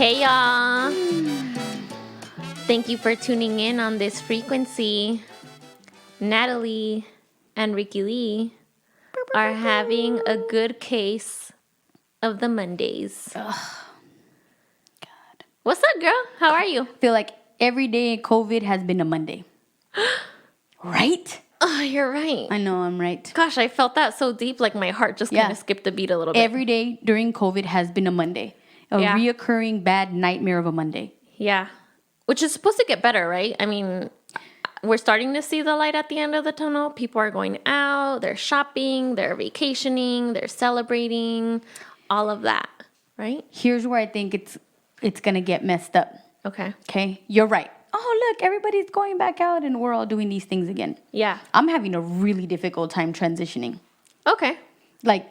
Hey, y'all. Thank you for tuning in on this frequency. Natalie and Ricky Lee are having a good case of the Mondays. God. What's up, girl? How are you? I feel like every day COVID has been a Monday. Right? Oh, you're right. I know I'm right. Gosh, I felt that so deep, like my heart just kind of skipped a beat a little bit. Every day during COVID has been a Monday. A reoccurring bad nightmare of a Monday. Yeah. Which is supposed to get better, right? I mean, we're starting to see the light at the end of the tunnel. People are going out, they're shopping, they're vacationing, they're celebrating, all of that, right? Here's where I think it's going to get messed up. Okay? You're right. Oh, look, everybody's going back out and we're all doing these things again. Yeah. I'm having a really difficult time transitioning. Okay. Like,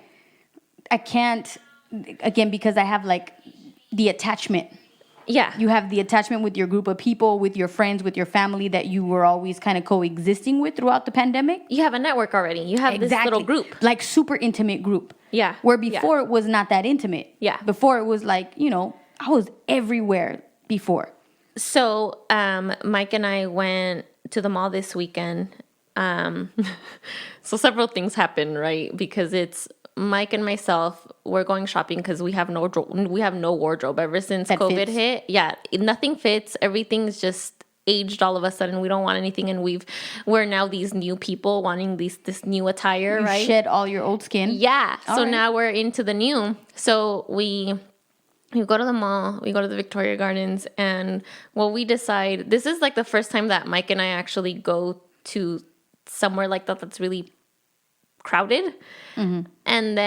I can't, again, because I have like the attachment. Yeah. You have the attachment with your group of people, with your friends, with your family that you were always kind of coexisting with throughout the pandemic. You have a network already. You have this little group. Like super intimate group. Yeah. Where before it was not that intimate. Yeah. Before it was like, I was everywhere before. So Mike and I went to the mall this weekend. So several things happened, right? Because it's Mike and myself. We're going shopping because we have no wardrobe ever since COVID hit. Yeah, nothing fits. Everything's just aged all of a sudden. We don't want anything, and we're now these new people wanting this new attire, right? You shed all your old skin. Yeah. So now we're into the new. So we go to the mall, we go to the Victoria Gardens, and we decide, this is like the first time that Mike and I actually go to somewhere like that that's really crowded. Mm-hmm. And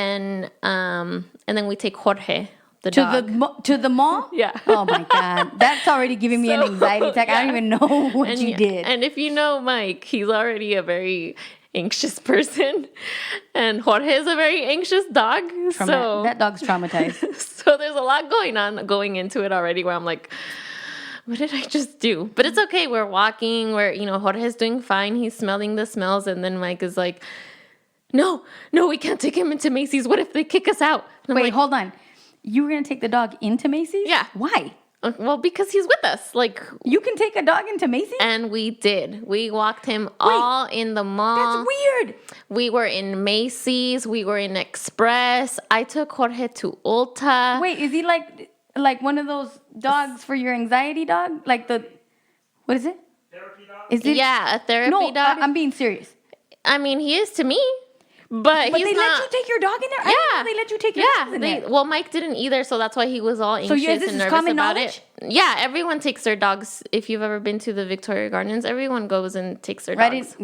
then we take Jorge, the dog. To the mall? Yeah. Oh my God. That's already giving me an anxiety attack. Yeah. I don't even know what you did. And if you know Mike, he's already a very anxious person, and Jorge is a very anxious dog. So that dog's traumatized. So there's a lot going into it already where I'm like, what did I just do? But it's okay. We're walking. Jorge's doing fine. He's smelling the smells, and then Mike is like, no, we can't take him into Macy's. What if they kick us out? Wait, hold on. You were gonna take the dog into Macy's? Yeah. Why? Well, because he's with us. Like, you can take a dog into Macy's? And we did. We walked him all in the mall. That's weird. We were in Macy's. We were in Express. I took Jorge to Ulta. Wait, is he like one of those dogs for your anxiety dog? Like what is it? Therapy dog? Is it? Yeah, a therapy dog. No, I'm being serious. I mean, he is to me. But they let you take your dog in there? Yeah. I didn't know they let you take your dog in there. Well, Mike didn't either, so that's why he was all anxious and nervous common about knowledge? it. Yeah, everyone takes their dogs. If you've ever been to the Victoria Gardens, everyone goes and takes their dogs.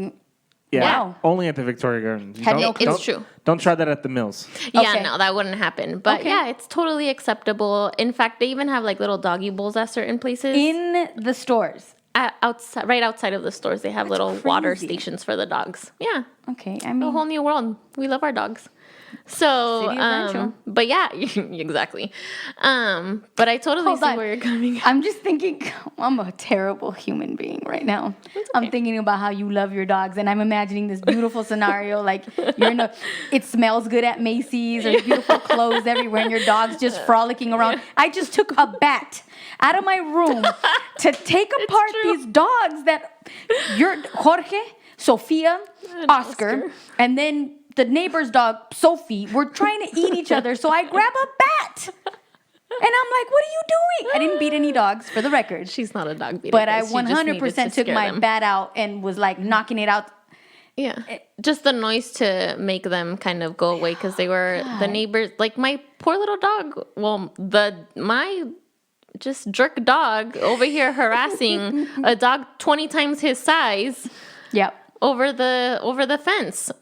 Yeah, wow. Only at the Victoria Gardens. It's true. Don't try that at the Mills. Yeah, okay. No, that wouldn't happen. But yeah, it's totally acceptable. In fact, they even have like little doggy bowls at certain places. In the stores? Right outside of the stores, they have little water stations for the dogs. Yeah. Okay, I mean, a whole new world. We love our dogs. So, but yeah, exactly. But I totally see where you're coming. I'm just thinking, I'm a terrible human being right now. Okay. I'm thinking about how you love your dogs, and I'm imagining this beautiful scenario, like it smells good at Macy's, there's beautiful clothes everywhere, and your dog's just frolicking around. I just took a bat out of my room to take apart these dogs that Jorge, Sophia, Oscar, and then the neighbor's dog, Sophie, were trying to eat each other. So I grab a bat. And I'm like, what are you doing? I didn't beat any dogs, for the record. She's not a dog beater. But I 100% took my bat out and was like knocking it out. Yeah. Just the noise to make them kind of go away because they were the neighbors. Like my poor little dog. Well, my just jerk dog over here harassing a dog 20 times his size. Yep. Over the fence.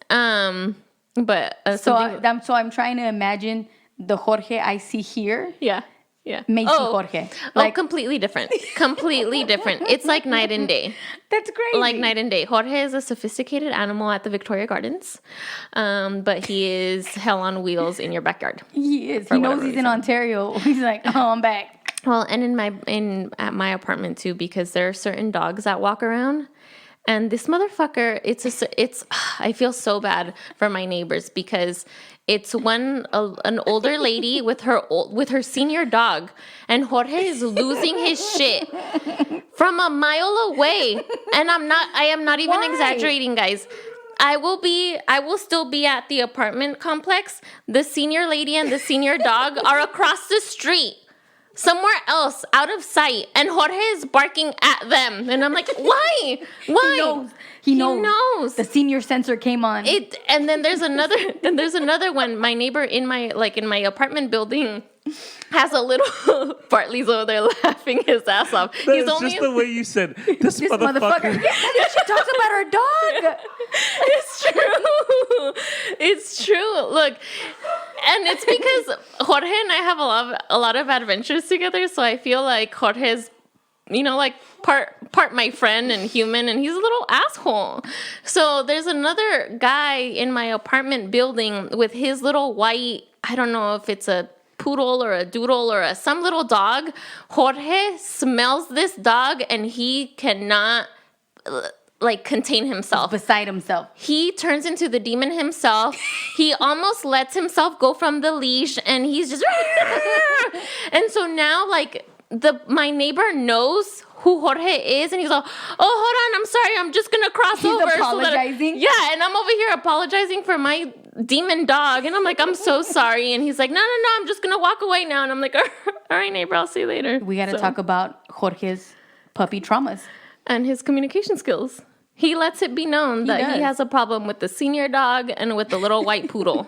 But so I'm trying to imagine the Jorge I see here. Yeah. Macy Jorge. Completely different. Completely different. It's like night and day. That's crazy. Like night and day. Jorge is a sophisticated animal at the Victoria Gardens, but he is hell on wheels in your backyard. He is. He knows he's in Ontario. He's like, oh, I'm back. Well, and at my apartment too, because there are certain dogs that walk around. And this motherfucker, it's I feel so bad for my neighbors because it's an older lady with her senior dog, and Jorge is losing his shit from a mile away. And I am not even Why? exaggerating, guys. I will still be at the apartment complex. The senior lady and the senior dog are across the street, somewhere else, out of sight, and Jorge is barking at them, and I'm like, why? Why? He knows. The senior sensor came on. And then there's another one. My neighbor in my apartment building has a little Bartley's over there laughing his ass off. That's just the way you said this motherfucker. She talks about her dog. It's true. It's true. Look, and it's because Jorge and I have a lot of adventures together, so I feel like Jorge's, like part my friend and human, and he's a little asshole. So there's another guy in my apartment building with his little white, I don't know if it's a poodle or a doodle or some little dog. Jorge smells this dog and he cannot contain himself. He's beside himself. He turns into the demon himself. He almost lets himself go from the leash, and he's just and so now my neighbor knows who Jorge is, and he's like, oh, hold on, I'm sorry, I'm just gonna cross He's over. apologizing. Yeah, and I'm over here apologizing for my demon dog, and I'm like, I'm so sorry, and he's like, no, I'm just gonna walk away now, and I'm like, all right, neighbor, I'll see you later. We got to talk about Jorge's puppy traumas. And his communication skills. He lets it be known that he has a problem with the senior dog and with the little white poodle.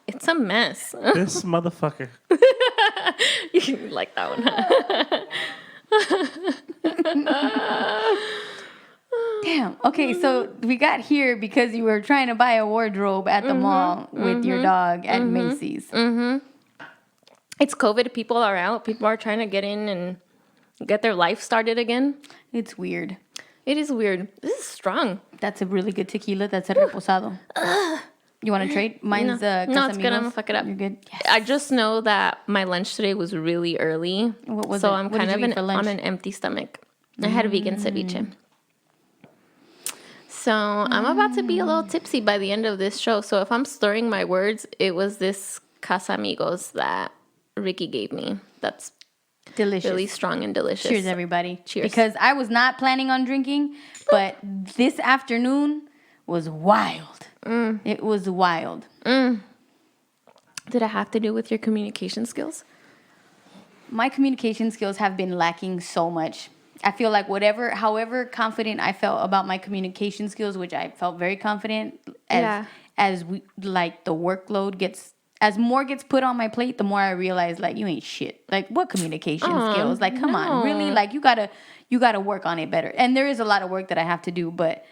It's a mess. This motherfucker. You like that one, huh? Damn. Okay, so we got here because you were trying to buy a wardrobe at the mall with your dog at Macy's. It's COVID. People are out. People are trying to get in and get their life started again. It's weird. It is weird. This is strong. That's a really good tequila. That's a reposado. You want to trade? Mine's No, it's good. I'm gonna fuck it up. You're good. Yes. I just know that my lunch today was really early. What was so it? I'm What kind did of you eat for lunch? on an empty stomach. I had a vegan ceviche. So I'm about to be a little tipsy by the end of this show. So if I'm slurring my words, it was this Casamigos that Ricky gave me. That's Delicious. really strong and delicious. Cheers, everybody. Cheers. Because I was not planning on drinking, but this afternoon was wild. It was wild. Did it have to do with your communication skills? My communication skills have been lacking so much. I feel like however confident I felt about my communication skills, which I felt very confident as the workload as more gets put on my plate, the more I realize you ain't shit. What communication skills? Come on, really? You gotta work on it better. And there is a lot of work that I have to do, but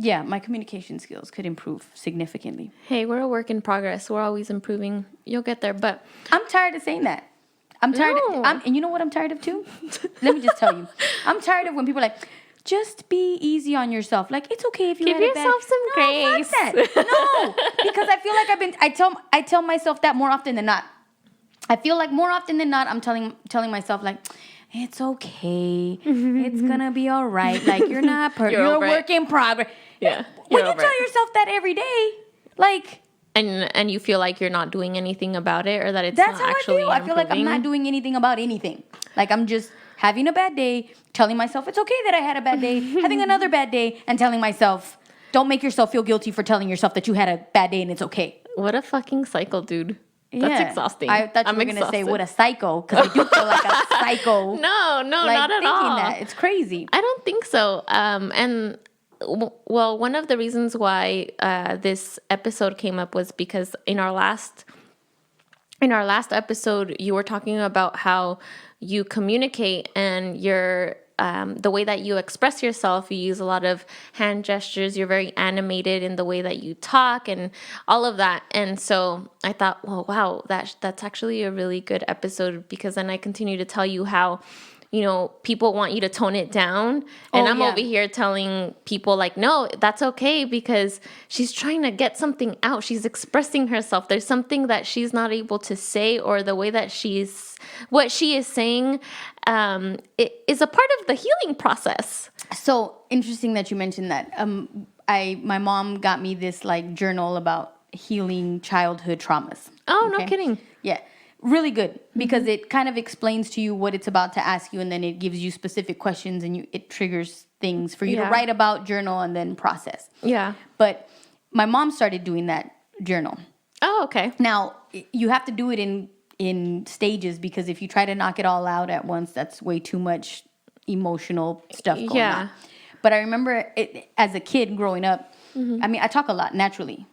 yeah, my communication skills could improve significantly. Hey, we're a work in progress. We're always improving. You'll get there, but I'm tired of saying that. I'm tired. No. And you know what I'm tired of too? Let me just tell you. I'm tired of when people are like, just be easy on yourself. It's okay if you give had a bad... yourself some grace. Fuck that. No, because I feel like I tell myself that more often than not. I feel like more often than not, I'm telling myself it's okay. It's gonna be all right. You're not perfect. You're a work in progress. Yeah. When you tell yourself that every day, and you feel like you're not doing anything about it, or that it's that's not how actually I feel. I feel like I'm not doing anything about anything. I'm just having a bad day, telling myself it's okay that I had a bad day, having another bad day, and telling myself, don't make yourself feel guilty for telling yourself that you had a bad day and it's okay. What a fucking cycle, dude. That's exhausting. I thought you were going to say, what a psycho, because I do feel like a psycho. No, not at all. That. It's crazy. I don't think so. Well, one of the reasons why this episode came up was because in our last episode, you were talking about how you communicate and your the way that you express yourself. You use a lot of hand gestures. You're very animated in the way that you talk and all of that. And so I thought, well, wow, that's actually a really good episode, because then I continue to tell you how people want you to tone it down. And I'm over here telling people like, no, that's okay because she's trying to get something out. She's expressing herself. There's something that she's not able to say, or the way that what she is saying it is a part of the healing process. So interesting that you mentioned that. My mom got me this like journal about healing childhood traumas. Oh, no kidding. Yeah. Really good, because it kind of explains to you what it's about to ask you, and then it gives you specific questions, and it triggers things for you to write about, journal, and then process. Yeah. But my mom started doing that journal. Oh, okay. Now, you have to do it in stages, because if you try to knock it all out at once, that's way too much emotional stuff going on. But I remember as a kid growing up, I mean, I talk a lot naturally.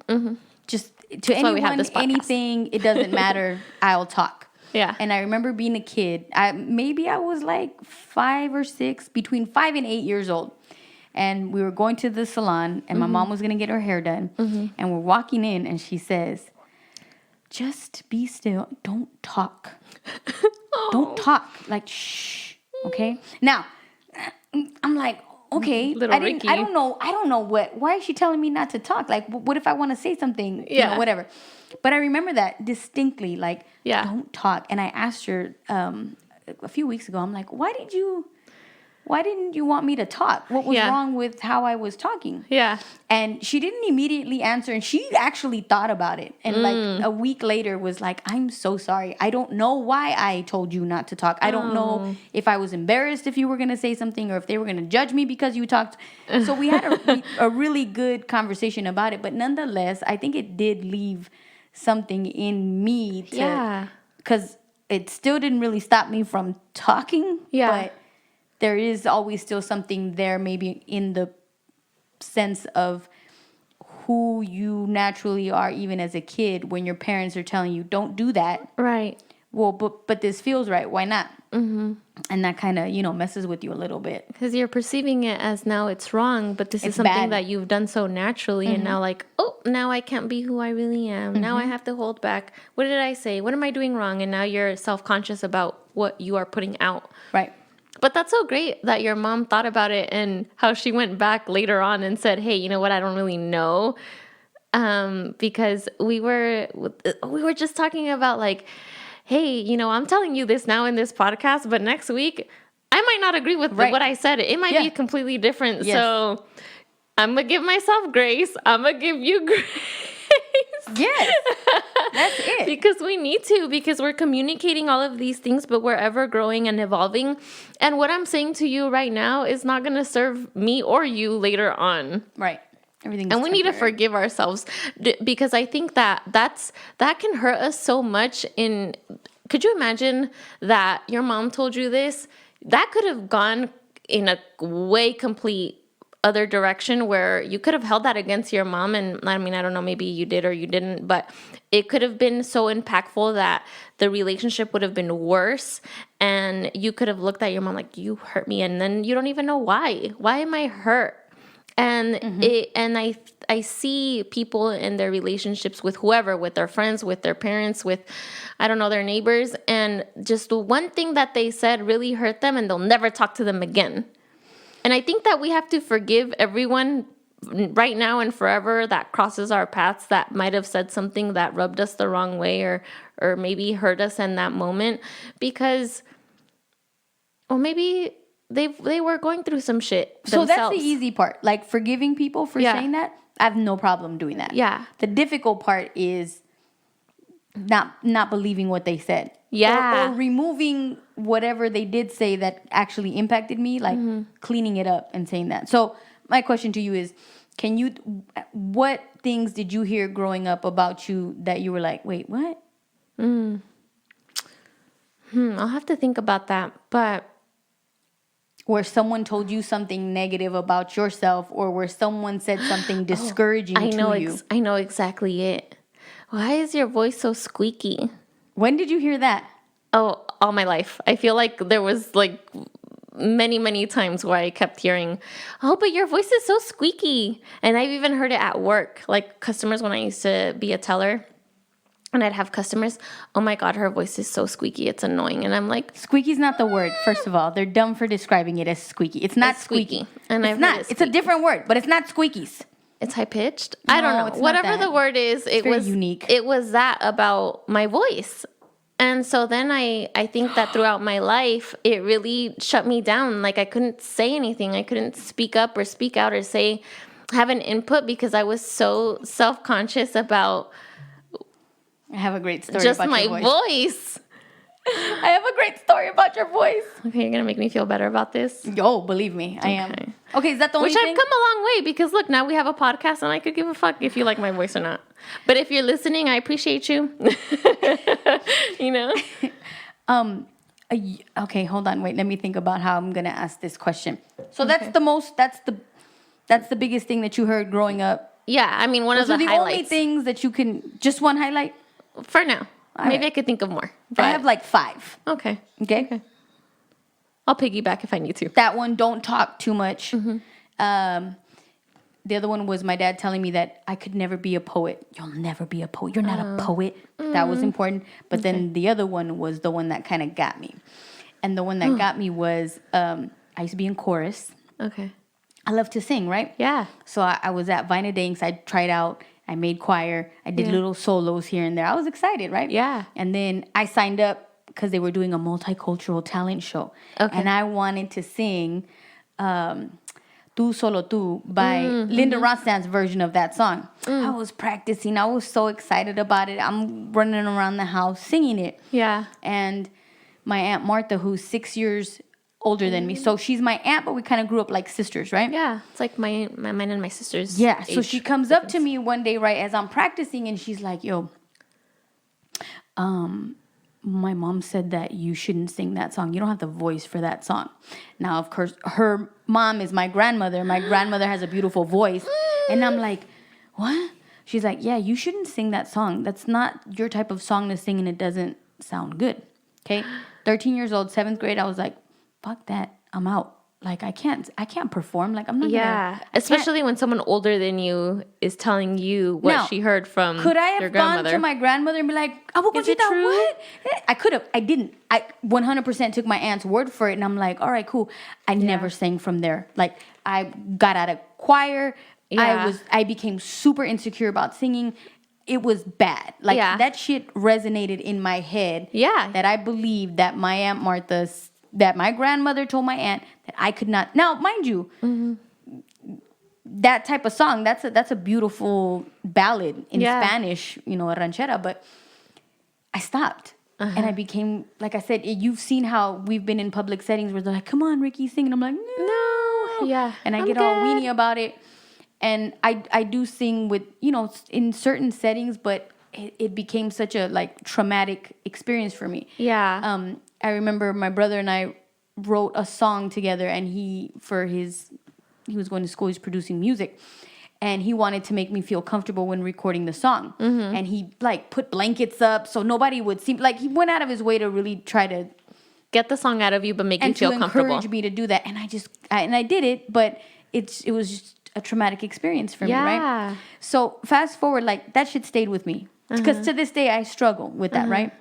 Just to anyone, anything, it doesn't matter. I'll talk. Yeah. And I remember being a kid. Maybe I was like 5 or 6, between 5 and 8 years old. And we were going to the salon, and my mom was going to get her hair done. And we're walking in, and she says, just be still. Don't talk. Don't talk. Like, shh. Okay? Now, I'm like, okay, I don't know why is she telling me not to talk? Like, what if I want to say something? Whatever. But I remember that distinctly, like, don't talk. And I asked her a few weeks ago, I'm like, why didn't you want me to talk? What was wrong with how I was talking? Yeah. And she didn't immediately answer, and she actually thought about it. And like a week later was like, I'm so sorry. I don't know why I told you not to talk. I don't know if I was embarrassed if you were going to say something, or if they were going to judge me because you talked. So we had a really good conversation about it. But nonetheless, I think it did leave something in me because it still didn't really stop me from talking. Yeah. But there is always still something there, maybe in the sense of who you naturally are, even as a kid, when your parents are telling you, don't do that. Right. Well, but this feels right. Why not? And that kind of, messes with you a little bit. Because you're perceiving it as now it's wrong, but this is something that you've done so naturally. And now like, now I can't be who I really am. Now I have to hold back. What did I say? What am I doing wrong? And now you're self-conscious about what you are putting out. Right. But that's so great that your mom thought about it, and how she went back later on and said, hey, you know what? I don't really know. Because we were just talking about like, hey, I'm telling you this now in this podcast, but next week I might not agree with what I said. It might be completely different. Yes. So I'm going to give myself grace. I'm going to give you grace. Yes, that's it. Because we need to, because we're communicating all of these things, but we're ever growing and evolving. And what I'm saying to you right now is not going to serve me or you later on. Right. Everything's and we need to forgive ourselves, because I think that can hurt us so much. Could you imagine that your mom told you this? That could have gone in a way complete other direction, where you could have held that against your mom. And I mean, I don't know, maybe you did or you didn't, but it could have been so impactful that the relationship would have been worse. And you could have looked at your mom like, you hurt me. And then you don't even know why. Why am I hurt? And I see people in their relationships with whoever, with their friends, with their parents, with, I don't know, their neighbors. And just the one thing that they said really hurt them, and they'll never talk to them again. And I think that we have to forgive everyone right now and forever that crosses our paths, that might have said something that rubbed us the wrong way, or maybe hurt us in that moment, because, or maybe they were going through some shit themselves. So that's the easy part, like forgiving people for saying that. I have no problem doing that. Yeah. The difficult part is not believing what they said. Yeah. Or removing whatever they did say that actually impacted me, like cleaning it up and saying that. So my question to you is, what things did you hear growing up about you that you were like, wait, what? I'll have to think about that. But where someone told you something negative about yourself, or where someone said something discouraging to you. I know exactly it. Why is your voice so squeaky? When did you hear that? Oh, all my life. I feel like there was like many, many times where I kept hearing, oh, but your voice is so squeaky. And I've even heard it at work. Like customers, when I used to be a teller, and I'd have customers, oh my God, her voice is so squeaky. It's annoying. And I'm like, Squeaky's not the word, first of all. They're dumb for describing it as squeaky. It's not It's squeaky. squeaky. And it's I've not. heard it It's a squeak. different word, but it's not squeakies. it's high pitched. I don't No, know. it's not Whatever that. the word is, it very was unique. It was that about my voice. And so then I think that throughout my life, it really shut me down. Like I couldn't say anything. I couldn't speak up or speak out or have an input because I was so self-conscious about I have a great story just about my your voice. voice. I have a great story about your voice. Okay, you're going to make me feel better about this? Yo, believe me, I am. Okay. Okay, is that the only Which thing? I've come a long way because look, now we have a podcast and I could give a fuck if you like my voice or not. But if you're listening, I appreciate you. You know? Okay, hold on. Wait, let me think about how I'm gonna ask this question. So that's the biggest thing that you heard growing up. Yeah, I mean, one Those of are the the highlights. only things that you can. Just one highlight. For now. All Maybe right. I could think of more. I But have like 5. okay. Okay. I'll piggyback if I need to. That one, don't talk too much. Mm-hmm. The other one was my dad telling me that I could never be a poet. You'll never be a poet. You're not a poet. That was important. But then the other one was the one that kind of got me. And the one that got me was I used to be in chorus. Okay. I love to sing, right? Yeah. So I was at Vina Dinks. I tried out. I made choir. I did Yeah. little solos here and there. I was excited, right? Yeah. And then I signed up because they were doing a multicultural talent show. Okay. And I wanted to sing Tu Solo Tu by Linda Ronstadt's version of that song. I was practicing. I was so excited about it. I'm running around the house singing it. Yeah. And my Aunt Martha, who's 6 years older than me. So she's my aunt, but we kind of grew up like sisters, right? Yeah. It's like mine and my sister's. Yeah. So age she comes up to me one day, right, as I'm practicing, and she's like, yo, my mom said that you shouldn't sing that song. You don't have the voice for that song. Now, of course, her mom is my grandmother. My grandmother has a beautiful voice. And I'm like, what? She's like, yeah, you shouldn't sing that song. That's not your type of song to sing, and it doesn't sound good. Okay? 13 years old, 7th grade, I was like, fuck that. I'm out. Like, I can't perform. Like, I'm not Yeah. gonna. Especially when someone older than you is telling you what Now, she heard from Could I your have gone grandmother. to my grandmother and be like, Abu Is it Conchita, true? what? I could have. I didn't. I 100% took my aunt's word for it. And I'm like, all right, cool. I never sang from there. Like, I got out of choir. Yeah. I became super insecure about singing. It was bad. Like, Yeah. that shit resonated in my head. Yeah. That I believed that my Aunt Martha, that my grandmother told my aunt that I could not. Now, mind you, that type of song, that's a beautiful ballad in Yeah. Spanish, you know, a ranchera, but I stopped. And I became, like I said, you've seen how we've been in public settings where they're like, come on, Ricky, sing. And I'm like, no. Yeah. And I I'm get all good. weenie about it. And I do sing with, you know, in certain settings, but it became such a, like, traumatic experience for me. Yeah. I remember my brother and I wrote a song together, and he was going to school, he's producing music, and he wanted to make me feel comfortable when recording the song. And he like put blankets up so nobody would see, like he went out of his way to really try to Get the song out of you, but make you and feel to comfortable. encourage me to do that. And I did it, but it was just a traumatic experience for me, right? Yeah. So fast forward, like that shit stayed with me because to this day I struggle with that, right?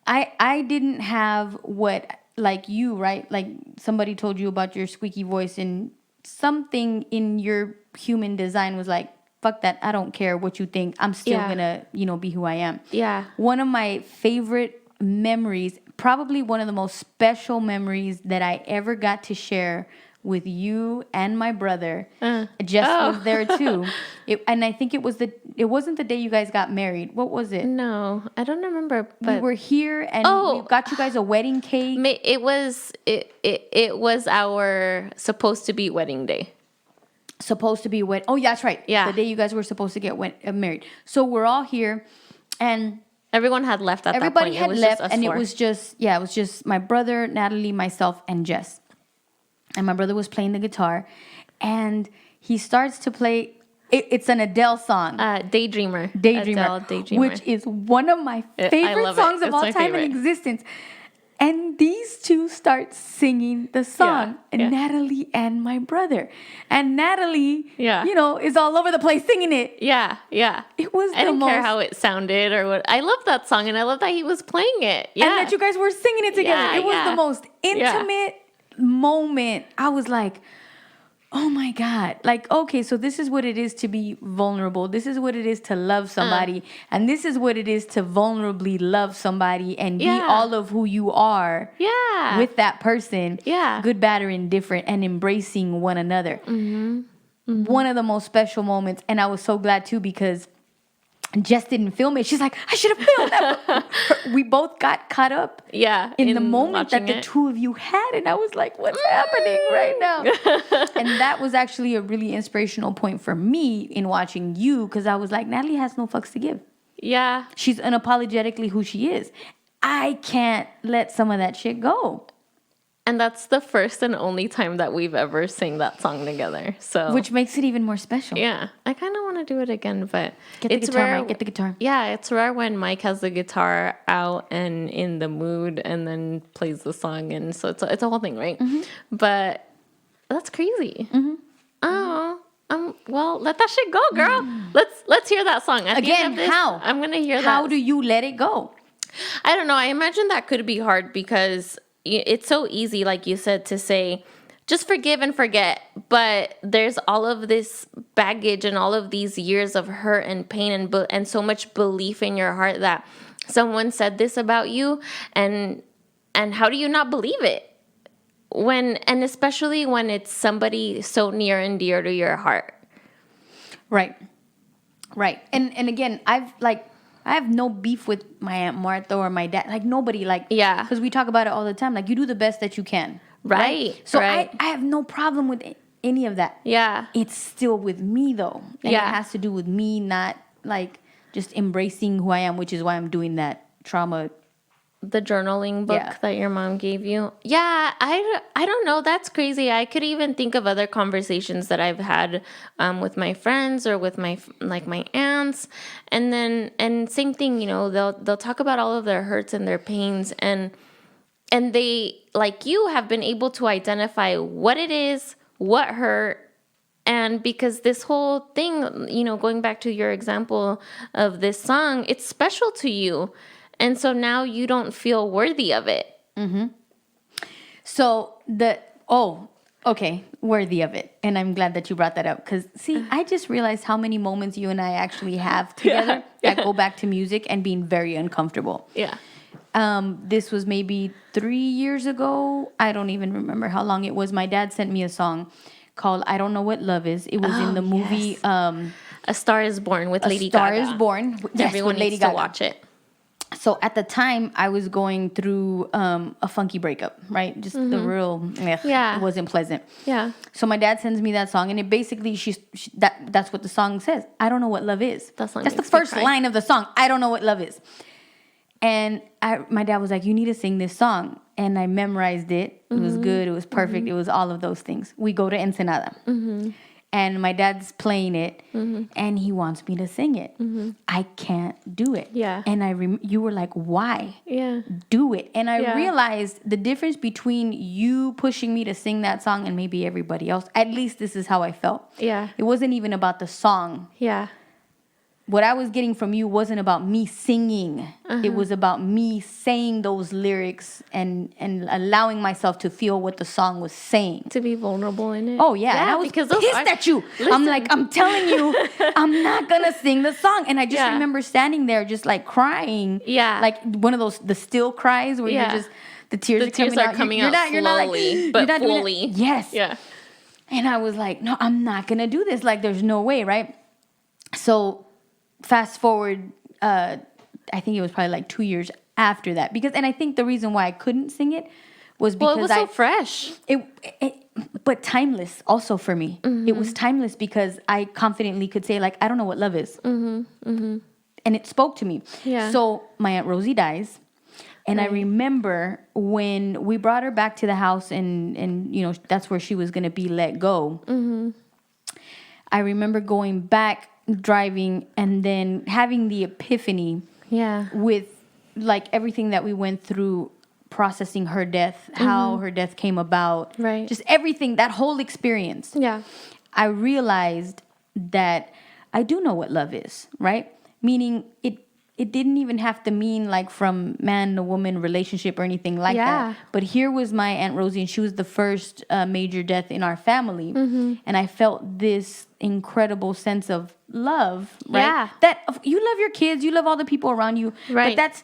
I didn't have what, like you, right? Like somebody told you about your squeaky voice, and something in your human design was like, fuck that, I don't care what you think. I'm still Yeah. gonna, be who I am. Yeah. One of my favorite memories, probably one of the most special memories that I ever got to share with you and my brother. Jess was there too. And I think it wasn't the day you guys got married. What was it? No, I don't remember. We But were here and we got you guys a wedding cake. it was our supposed to be wedding day. Supposed to be wed. Oh, yeah, that's right. Yeah. The day you guys were supposed to get married. So we're all here, and Everyone had left at everybody that point. had It was left, just us and four. it was just my brother, Natalie, myself, and Jess. And my brother was playing the guitar, and he starts to play. It's an Adele song. Daydreamer. Daydreamer, Adele, Daydreamer. which is one of my favorite love it. songs of It's all my time in favorite. existence. And these two start singing the song, Yeah. Natalie and my brother. And Natalie, Yeah. is all over the place singing it. Yeah, yeah. It was I the didn't care most- how it sounded or what. I love that song, and I love that he was playing it. Yeah. And that you guys were singing it together. Yeah, It was yeah. the most intimate moment. I was like, oh my God. Like, okay, so this is what it is to be vulnerable. This is what it is to love somebody. And this is what it is to vulnerably love somebody and be Yeah. all of who you are Yeah. with that person. Yeah. Good, bad, or indifferent, and embracing one another. One of the most special moments. And I was so glad too because Jess didn't film it. She's like, I should have filmed that. We both got caught up Yeah. in the moment that watching the it. two of you had. And I was like, what's happening right now? And that was actually a really inspirational point for me in watching you because I was like, Natalie has no fucks to give. Yeah. She's unapologetically who she is. I can't let some of that shit go. And that's the first and only time that we've ever sang that song together. So Which makes it even more special. yeah, I kind of want to do it again, but Get the it's guitar, rare. Mike. Get the guitar. Yeah, it's rare when Mike has the guitar out and in the mood, and then plays the song, and so it's a whole thing, right? But that's crazy. Oh, well, let that shit go, girl. Let's hear that song. At the Again, end of this, how? I'm gonna hear that. How do you let it go? I don't know. I imagine that could be hard because it's so easy, like you said, to say, just forgive and forget. But there's all of this baggage and all of these years of hurt and pain and so much belief in your heart that someone said this about you. And how do you not believe it? And especially when it's somebody so near and dear to your heart. Right. And again, I have no beef with my Aunt Martha or my dad. Like nobody, like Yeah. because we talk about it all the time. Like you do the best that you can. Right, So right. I have no problem with any of that. Yeah. It's still with me though. And Yeah. it has to do with me not like just embracing who I am, which is why I'm doing that trauma. The journaling book Yeah. that your mom gave you. Yeah, I don't know. That's crazy. I could even think of other conversations that I've had with my friends or with my aunts, and same thing. They'll talk about all of their hurts and their pains, and they, like you, have been able to identify what it is, what hurt. And because this whole thing, going back to your example of this song, it's special to you. And so now you don't feel worthy of it. So okay, worthy of it. And I'm glad that you brought that up. Because, see, I just realized how many moments you and I actually have together that go back to music and being very uncomfortable. Yeah. This was maybe 3 years ago. I don't even remember how long it was. My dad sent me a song called I Don't Know What Love Is. It was in the movie A Star is Born with Lady A Star Gaga. is Born. Yes, Everyone with Lady needs Gaga. to watch it. So at the time, I was going through a funky breakup, right? Just the real, Yeah. it wasn't pleasant. Yeah. So my dad sends me that song, and it basically that's what the song says. I don't know what love is. That song That's the makes me first cry. line of the song. I don't know what love is. And my dad was like, "You need to sing this song," and I memorized it. It was good. It was perfect. It was all of those things. We go to Ensenada. And my dad's playing it, and he wants me to sing it. I can't do it. Yeah. And you were like, why? Yeah. Do it. And I Yeah. realized the difference between you pushing me to sing that song and maybe everybody else. At least this is how I felt. Yeah. It wasn't even about the song. Yeah. What I was getting from you wasn't about me singing. It was about me saying those lyrics and allowing myself to feel what the song was saying. To be vulnerable in it. Oh, yeah. And I was because pissed at you. I'm like, I'm telling you, I'm not going to sing the song. And I just Yeah. remember standing there just like crying. Yeah. Like one of those, the still cries where Yeah. you're just, the tears The are tears coming are out. coming You're out not, you're not like, slowly, but you're not doing it. fully. Yes. Yeah. And I was like, no, I'm not going to do this. Like, there's no way, right? So fast forward, I think it was probably like 2 years after that. And I think the reason why I couldn't sing it was because Well, it was so fresh. but timeless also for me. It was timeless because I confidently could say like, I don't know what love is. And it spoke to me. Yeah. So my Aunt Rosie dies. And I remember when we brought her back to the house and that's where she was going to be let go. I remember going back, driving, and then having the epiphany Yeah. with like everything that we went through processing her death, how her death came about, Right. just everything, that whole experience, Yeah. I realized that I do know what love is, right? Meaning it didn't even have to mean like from man to woman relationship or anything like Yeah. that. But here was my Aunt Rosie, and she was the first major death in our family. And I felt this incredible sense of love, right? Yeah. That you love your kids, you love all the people around you, Right. but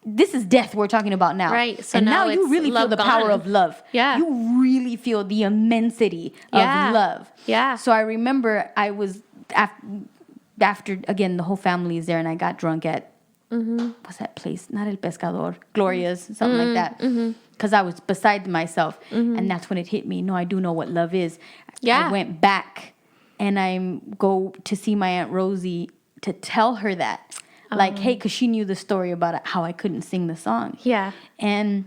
this is death we're talking about now. Right. So and now you it's really feel love the power gone. of love. Yeah. You really feel the immensity Yeah. of love. Yeah. So I remember I was after again, the whole family is there, and I got drunk at what's that place? Not El Pescador, Gloria's, something like that. Because I was beside myself, and that's when it hit me. No, I do know what love is. Yeah. I went back, and I go to see my Aunt Rosie to tell her that, like, hey, because she knew the story about how I couldn't sing the song. Yeah. And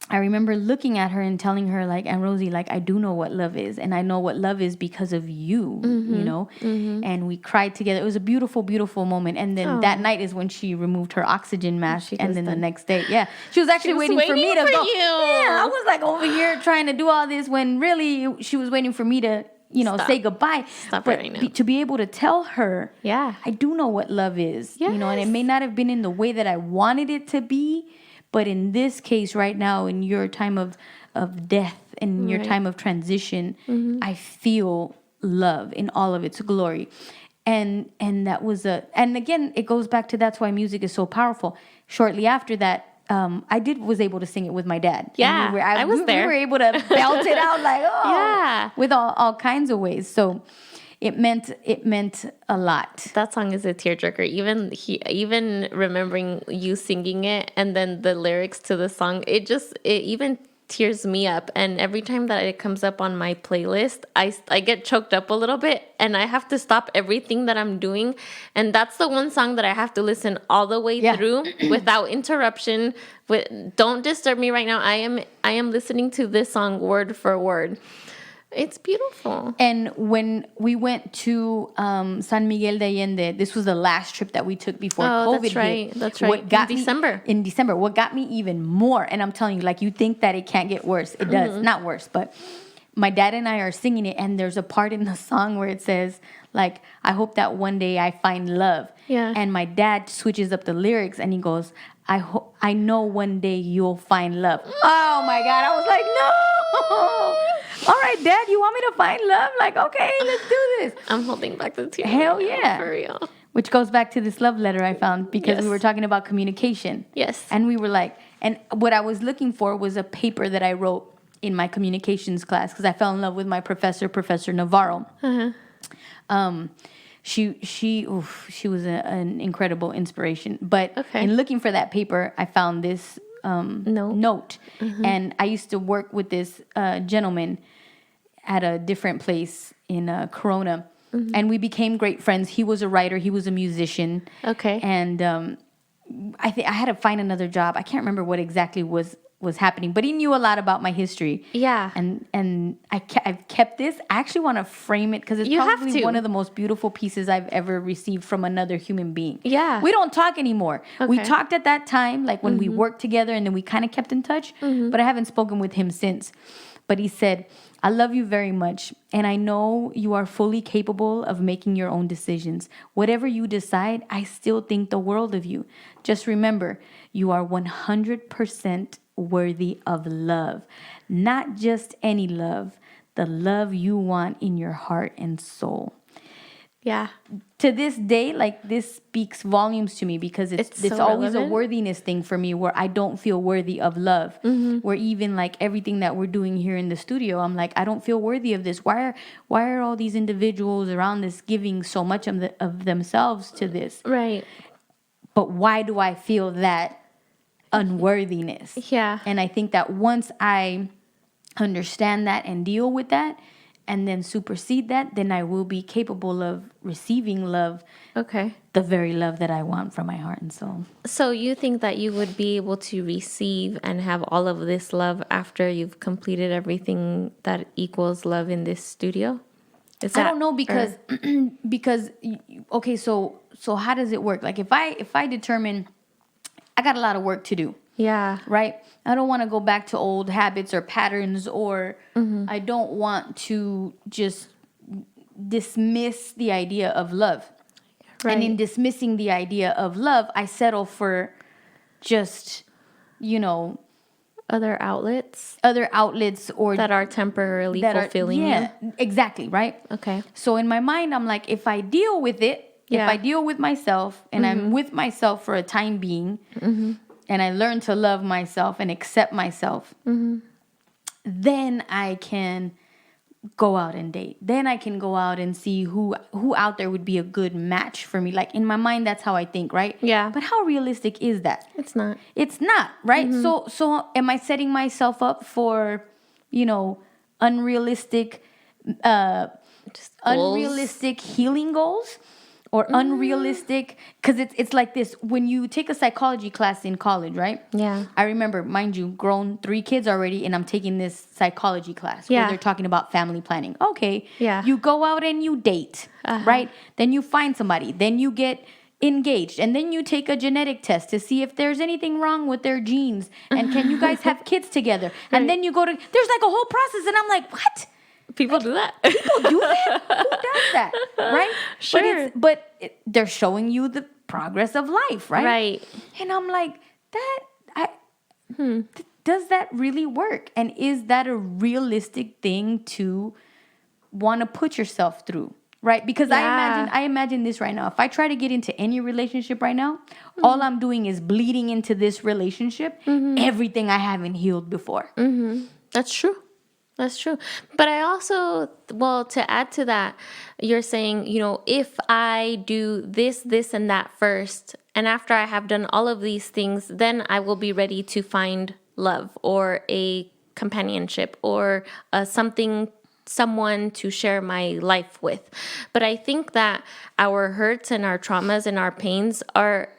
I remember looking at her and telling her, like, Aunt Rosie, like, I do know what love is. And I know what love is because of you, you know? And we cried together. It was a beautiful, beautiful moment. And then that night is when she removed her oxygen mask. She And was then the done. next day, she was actually She was waiting for me to waiting go. for you. Yeah, I was like over here trying to do all this when really she was waiting for me to, Stop. say goodbye. Stop but it right now. to be able to tell her, Yeah. I do know what love is, and it Yes. may not have been in the way that I wanted it to be, but in this case right now, in your time of death and your Right. time of transition, I feel love in all of its glory. And that was and again, it goes back to that's why music is so powerful. Shortly after that, I was able to sing it with my dad. Yeah, And I was there. We were able to belt it out like, Yeah. with all kinds of ways. So it meant a lot. That song is a tearjerker. Even remembering you singing it and then the lyrics to the song, it even tears me up. And every time that it comes up on my playlist, I get choked up a little bit, and I have to stop everything that I'm doing. And that's the one song that I have to listen all the way through without interruption. Don't disturb me right now. I am listening to this song word for word. It's beautiful. And when we went to San Miguel de Allende, this was the last trip that we took before COVID that's right. hit. That's right. In December. What got me even more, and I'm telling you, like, you think that it can't get worse. It does. Not worse, but my dad and I are singing it, and there's a part in the song where it says, like, I hope that one day I find love. Yeah. And my dad switches up the lyrics, and he goes, I know one day you'll find love. Oh my God. I was like, no. All right, Dad, you want me to find love? Like, okay, let's do this. I'm holding back the tears. Hell right now, yeah. for real. Which goes back to this love letter I found because we Yes. were talking about communication. Yes. And we were like, and what I was looking for was a paper that I wrote in my communications class because I fell in love with my professor, Professor Navarro. She was an incredible inspiration. But Okay. in looking for that paper, I found this note. And I used to work with this gentleman at a different place in Corona. And we became great friends. He was a writer. He was a musician. Okay. And I think I had to find another job. I can't remember what exactly was happening, but he knew a lot about my history. Yeah. And I've kept this. I actually want to frame it because it's You have probably to. one of the most beautiful pieces I've ever received from another human being. Yeah. We don't talk anymore. We Okay. talked at that time, like when we worked together, and then we kind of kept in touch, but I haven't spoken with him since. But he said, I love you very much, and I know you are fully capable of making your own decisions. Whatever you decide, I still think the world of you. Just remember, you are 100% worthy of love. Not just any love, the love you want in your heart and soul. Yeah. To this day, like, this speaks volumes to me because it's so always relevant. a worthiness thing for me where I don't feel worthy of love. Where even like everything that we're doing here in the studio, I'm like, I don't feel worthy of this. Why are all these individuals around this giving so much of themselves to this? Right. But why do I feel that unworthiness? Yeah. And I think that once I understand that and deal with that and then supersede that, then I will be capable of receiving love, Okay. the very love that I want from my heart and soul. So you think that you would be able to receive and have all of this love after you've completed everything that equals love in this studio? I don't know because okay, so how does it work? Like if I determine I got a lot of work to do. Yeah. right? I don't want to go back to old habits or patterns, or I don't want to just dismiss the idea of love. Right. And in dismissing the idea of love, I settle for just, Other outlets other outlets or that are temporarily that are, fulfilling yeah, exactly, right? Okay. So in my mind, I'm like, if I deal with it, if Yeah. I deal with myself and I'm with myself for a time being, and I learn to love myself and accept myself, then I can go out and date. Then I can go out and see who out there would be a good match for me. Like in my mind, that's how I think, right? Yeah. But how realistic is that? It's not. It's not, right? So am I setting myself up for, unrealistic Just goals. unrealistic healing goals or unrealistic, because it's like this when you take a psychology class in college, right? Yeah. I remember, mind you, grown 3 kids already, and I'm taking this psychology class where Yeah. they're talking about family planning. Okay. Yeah. You go out and you date, right? Then you find somebody, then you get engaged, and then you take a genetic test to see if there's anything wrong with their genes, and can you guys have kids together? And then you go to, there's like a whole process, and I'm like, what? People do that. People do that? Who does that? Right? Sure. But they're showing you the progress of life, right? Right. And I'm like, does that really work? And is that a realistic thing to want to put yourself through? Right? Because Yeah. I imagine this right now. If I try to get into any relationship right now, all I'm doing is bleeding into this relationship everything I haven't healed before. That's true. That's true. But I also, well, to add to that, you're saying, if I do this, and that first, and after I have done all of these things, then I will be ready to find love or a companionship or someone to share my life with. But I think that our hurts and our traumas and our pains are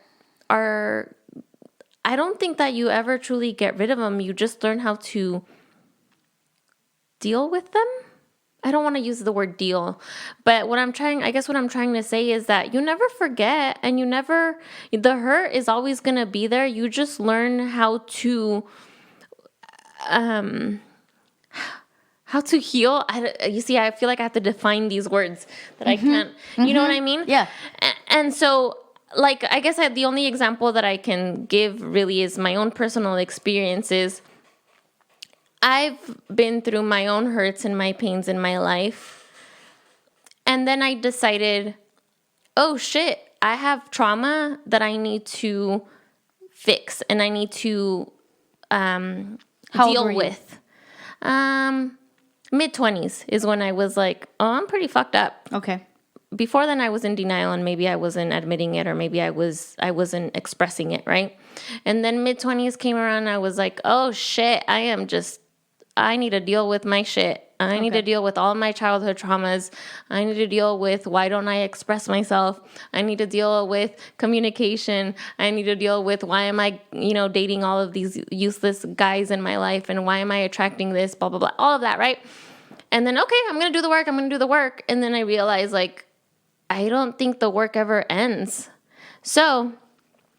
I don't think that you ever truly get rid of them. You just learn how to deal with them. I don't want to use the word deal, but what I'm trying to say is that you never forget, and the hurt is always going to be there. You just learn how to heal. You see, I feel like I have to define these words that I can't, you know what I mean? Yeah. And so, like, I guess the only example that I can give really is my own personal experiences. I've been through my own hurts and my pains in my life. And then I decided, oh shit, I have trauma that I need to fix and I need to deal with. Mid-20s is when I was like, oh, I'm pretty fucked up. Okay. Before then I was in denial, and maybe I wasn't admitting it, or maybe I wasn't expressing it, right? And then mid-20s came around and I was like, oh shit, I need to deal with my shit. I need to deal with all my childhood traumas. I need to deal with why don't I express myself. I need to deal with communication. I need to deal with why am I, dating all of these useless guys in my life, and why am I attracting this, blah, blah, blah, all of that, right? And then, okay, I'm going to do the work. And then I realized, like, I don't think the work ever ends. So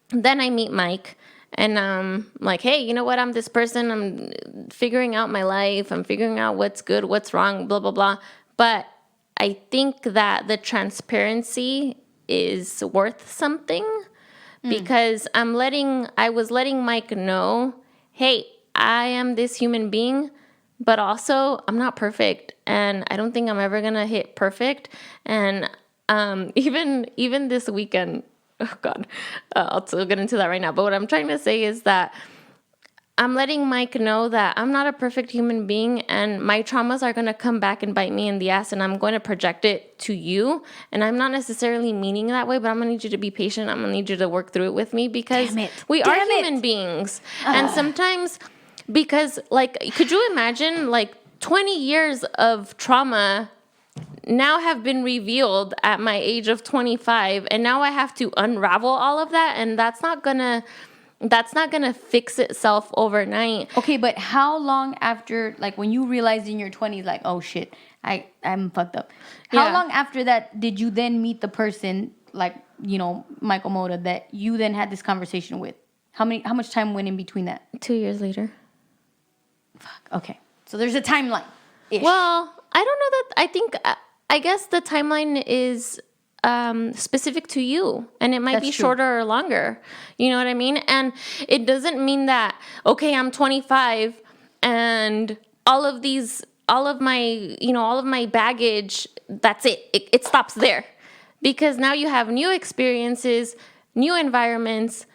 then I meet Mike. And I'm like, hey, you know what? I'm this person. I'm figuring out my life. I'm figuring out what's good, what's wrong, blah, blah, blah. But I think that the transparency is worth something because I was letting Mike know, hey, I am this human being, but also I'm not perfect. And I don't think I'm ever going to hit perfect. And even this weekend, oh God, I'll still get into that right now. But what I'm trying to say is that I'm letting Mike know that I'm not a perfect human being, and my traumas are going to come back and bite me in the ass, and I'm going to project it to you. And I'm not necessarily meaning that way, but I'm going to need you to be patient. I'm going to need you to work through it with me because we are human beings. And sometimes, because, like, could you imagine, like, 20 years of trauma now have been revealed at my age of 25, and now I have to unravel all of that, and that's not gonna fix itself overnight. Okay, but how long after, like, when you realized in your 20s, like, oh shit, I'm fucked up. How long after that did you then meet the person, like, Michael Moda, that you then had this conversation with? How much time went in between that? 2 years later. Okay. So there's a timeline. Well, I don't know that. I think, I guess the timeline is specific to you, and it might That's be true. shorter or longer. You know what I mean? And it doesn't mean that, okay, I'm 25 and all of my baggage, that's it. It stops there. Because now you have new experiences, new environments,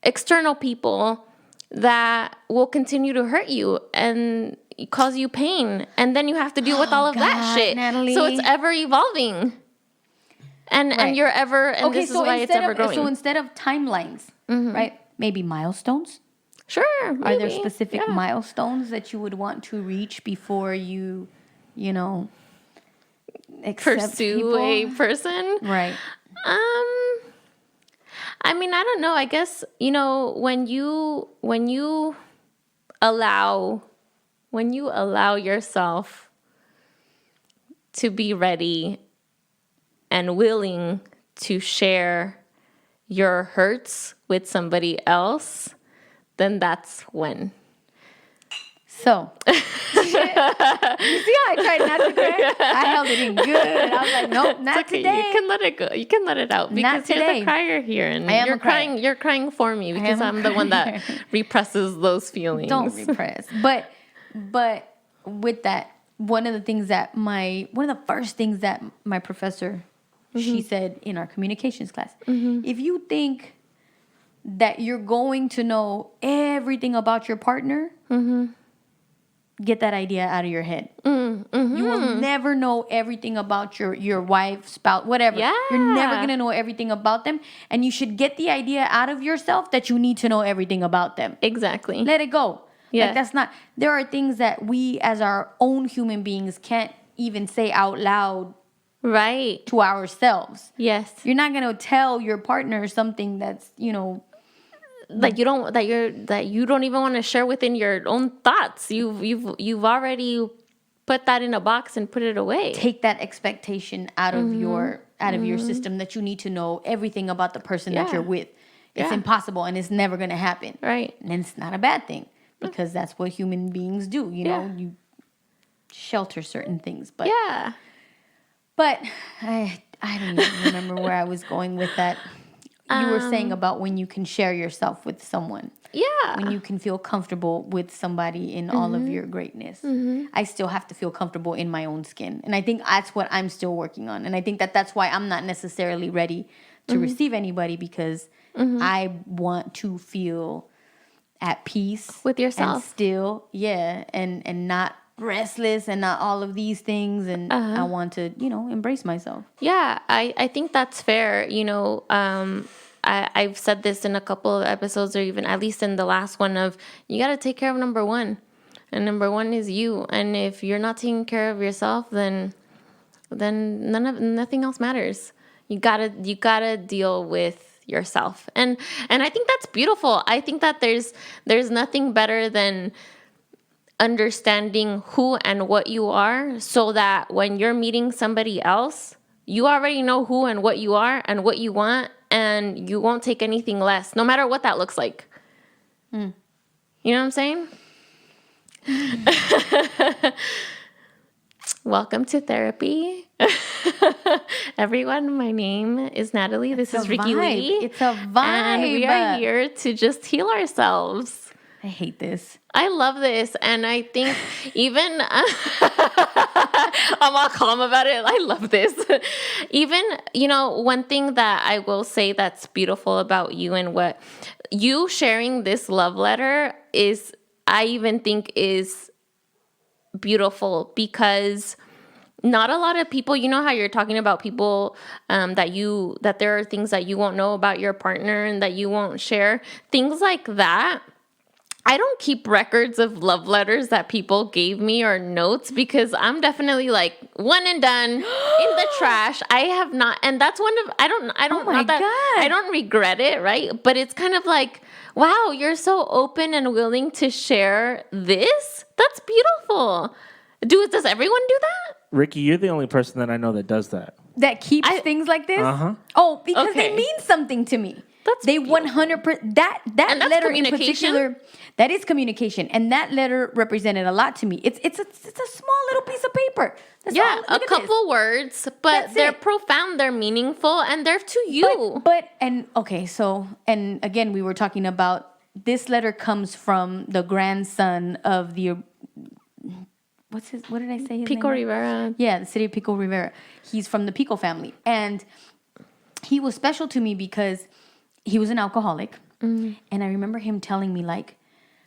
external people that will continue to hurt you and cause you pain. And then you have to deal with all of that shit. Natalie. So it's ever evolving. And you're ever, and this is why it's ever growing. So instead of timelines, right? Maybe milestones. Sure. Are there maybe. specific Yeah. milestones that you would want to reach before you accept Pursue people? a person? Right. I mean, I don't know. I guess, when you allow yourself to be ready and willing to share your hurts with somebody else, then that's when. So, you see how I tried not to cry? I held it in good. I was like, nope, not It's okay. today. You can let it go. You can let it out Not because you're today. the crier here, and I am you're a crier. crying. You're crying for me because am a I'm the one that crier. represses those feelings. Don't repress. But with that, one of the first things that my professor, she said in our communications class, if you think that you're going to know everything about your partner, get that idea out of your head. You will never know everything about your wife, spouse, whatever. Yeah. You're never going to know everything about them. And you should get the idea out of yourself that you need to know everything about them. Exactly. Let it go. Yeah. Like there are things that we as our own human beings can't even say out loud Right. to ourselves. Yes. You're not going to tell your partner something that's, That you don't even want to share within your own thoughts. You've already put that in a box and put it away. take that expectation out of your system that you need to know everything about the person that Yeah. you're with. It's Yeah. impossible and it's never going to happen. Right. And it's not a bad thing because that's what human beings do, Yeah. you shelter certain things, but Yeah. But I don't even remember where I was going with that. You were saying about when you can share yourself with someone. Yeah. When you can feel comfortable with somebody in all of your greatness. I still have to feel comfortable in my own skin. And I think that's what I'm still working on. And I think that's why I'm not necessarily ready to receive anybody because I want to feel at peace. With yourself. And still, and not restless and not all of these things. And I want to, embrace myself. Yeah, I think that's fair. I've said this in a couple of episodes, or even at least in the last one, of you got to take care of number one, and number one is you. And if you're not taking care of yourself, then nothing else matters. You gotta deal with yourself, and I think that's beautiful. I think that there's nothing better than understanding who and what you are, so that when you're meeting somebody else, you already know who and what you are and what you want, and you won't take anything less, no matter what that looks like. You know what I'm saying? Welcome to therapy. Everyone, my name is Natalie. This is Ricky Lee. It's a vibe. And we are here to just heal ourselves. I hate this. I love this, and I think even I'm all calm about it. I love this. Even, one thing that I will say that's beautiful about you and what you sharing this love letter is, I even think is beautiful, because not a lot of people, how you're talking about people that there are things that you won't know about your partner and that you won't share, things like that. I don't keep records of love letters that people gave me or notes, because I'm definitely like one and done in the trash. I have not, and that's one of, I don't, Oh my not that, God. I don't regret it, right? But it's kind of like, wow, you're so open and willing to share this. That's beautiful. Does everyone do that? Ricky, you're the only person that I know that does that. That keeps things like this? Uh-huh. Oh, because they Okay. mean something to me. They 100% that And that's letter in communication. particular, that is communication, and that letter represented a lot to me. It's a small little piece of paper. That's Yeah, all, a look at this. couple words, but That's they're it. profound, they're meaningful, and they're to you. And again, we were talking about this letter comes from the grandson of the what did I say his Pico name? Rivera. Yeah, the city of Pico Rivera. He's from the Pico family, and he was special to me because he was an alcoholic, and I remember him telling me like,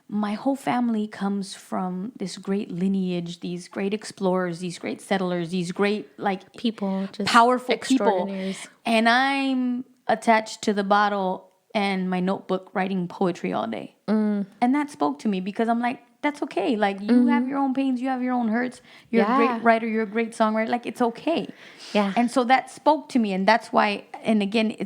my whole family comes from this great lineage, these great explorers, these great settlers, these great like People, just powerful people, extraordinaries. and I'm attached to the bottle and my notebook writing poetry all day. And that spoke to me because I'm like, that's okay. Like you have your own pains, you have your own hurts. You're a Yeah. great writer, you're a great songwriter. Like it's okay. Yeah. And so that spoke to me, and that's why. And again,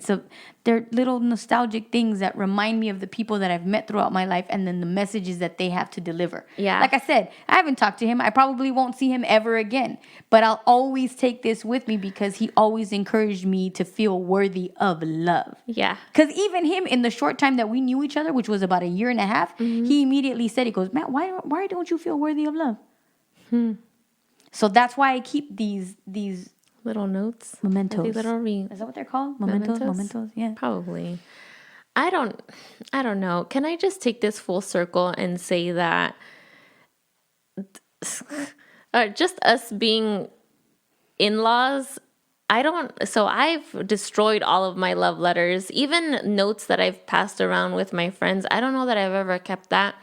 they're little nostalgic things that remind me of the people that I've met throughout my life, and then the messages that they have to deliver. Yeah. Like I said, I haven't talked to him. I probably won't see him ever again, but I'll always take this with me because he always encouraged me to feel worthy of love. Yeah. Because even him, in the short time that we knew each other, which was about a year and a half, he immediately said, he goes, Matt, why don't you feel worthy of love? So that's why I keep these Little notes. mementos. These little Is that what they're called? Mementos, yeah. Probably. I don't know. Can I just take this full circle and say that just us being in-laws, I've destroyed all of my love letters, even notes that I've passed around with my friends. I don't know that I've ever kept that.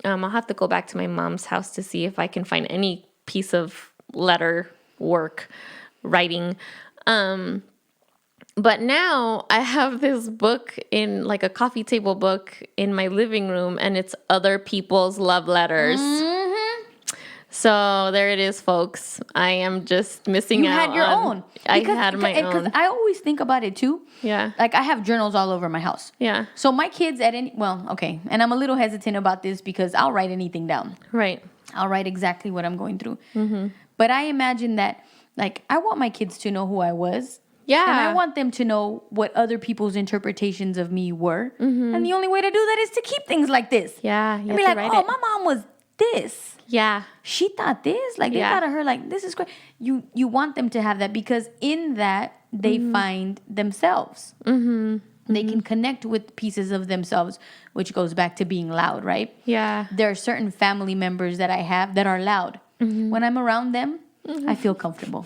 I'll have to go back to my mom's house to see if I can find any piece of letter work writing. But now I have this book in like a coffee table book in my living room, and it's other people's love letters. So there it is, folks. I am just missing You out. had your own. I had my Because own. I always think about it too. Yeah. Like I have journals all over my house. Yeah. So my kids okay. And I'm a little hesitant about this because I'll write anything down. Right. I'll write exactly what I'm going through. But I imagine that, like, I want my kids to know who I was. Yeah. And I want them to know what other people's interpretations of me were. And the only way to do that is to keep things like this. Yeah. And You be have like, to oh, write it. my mom was this. Yeah. She thought this. Like, they Yeah. thought of her like, this is great. You want them to have that because in that, they find themselves. They can connect with pieces of themselves, which goes back to being loud, right? Yeah. There are certain family members that I have that are loud. When I'm around them, I feel comfortable.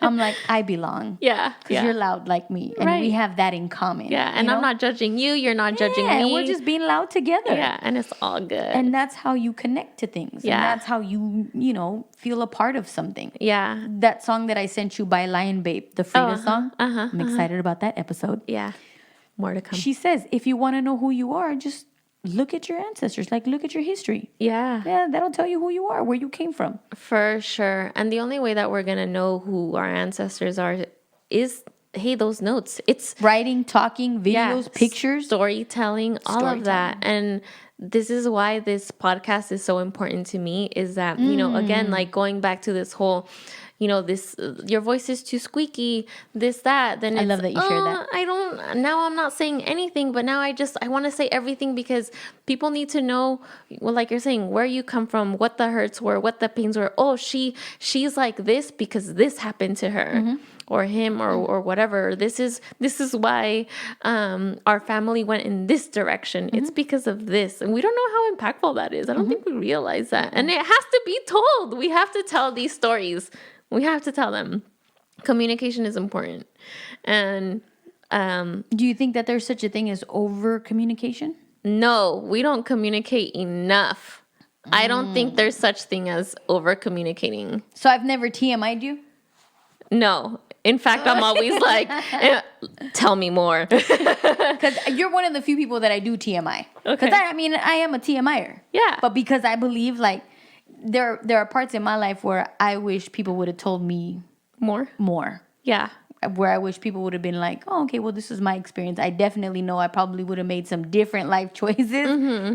I'm like, I belong. Yeah. Because you're loud like me. And we Right. have that in common. Yeah. And you I'm know? not judging you. You're not judging Yeah, me. and we're just being loud together. Yeah. And it's all good. And that's how you connect to things. Yeah. And that's how you feel a part of something. yeah. That song that I sent you by Lion Babe, the Frida song. I'm excited about that episode. Yeah. More to come. She says, if you want to know who you are, just look at your ancestors. Like, look at your history. Yeah. Yeah, that'll tell you who you are, where you came from. For sure. And the only way that we're going to know who our ancestors are is, hey, those notes. It's Writing, talking, videos, pictures. storytelling, all of that. And this is why this podcast is so important to me, is that, again, like going back to this whole, this, your voice is too squeaky, this, that, then I love that you shared that. now I'm not saying anything, but now I want to say everything because people need to know, well, like you're saying, where you come from, what the hurts were, what the pains were. Oh, she's like this because this happened to her. Or him, or whatever. This is why our family went in this direction. It's because of this, and we don't know how impactful that is. I don't think we realize that, and it has to be told. We have to tell these stories. We have to tell them. Communication is important, and Do you think that there's such a thing as over communication? no, we don't communicate enough. I don't think there's such thing as over communicating. So I've never TMI'd you? No. In fact, I'm always like, tell me more. Because you're one of the few people that I do TMI. Okay. Because I am a TMIer. Yeah. But because I believe like there are parts in my life where I wish people would have told me more. Yeah. Where I wish people would have been like, oh, okay, well, this is my experience. I definitely know I probably would have made some different life choices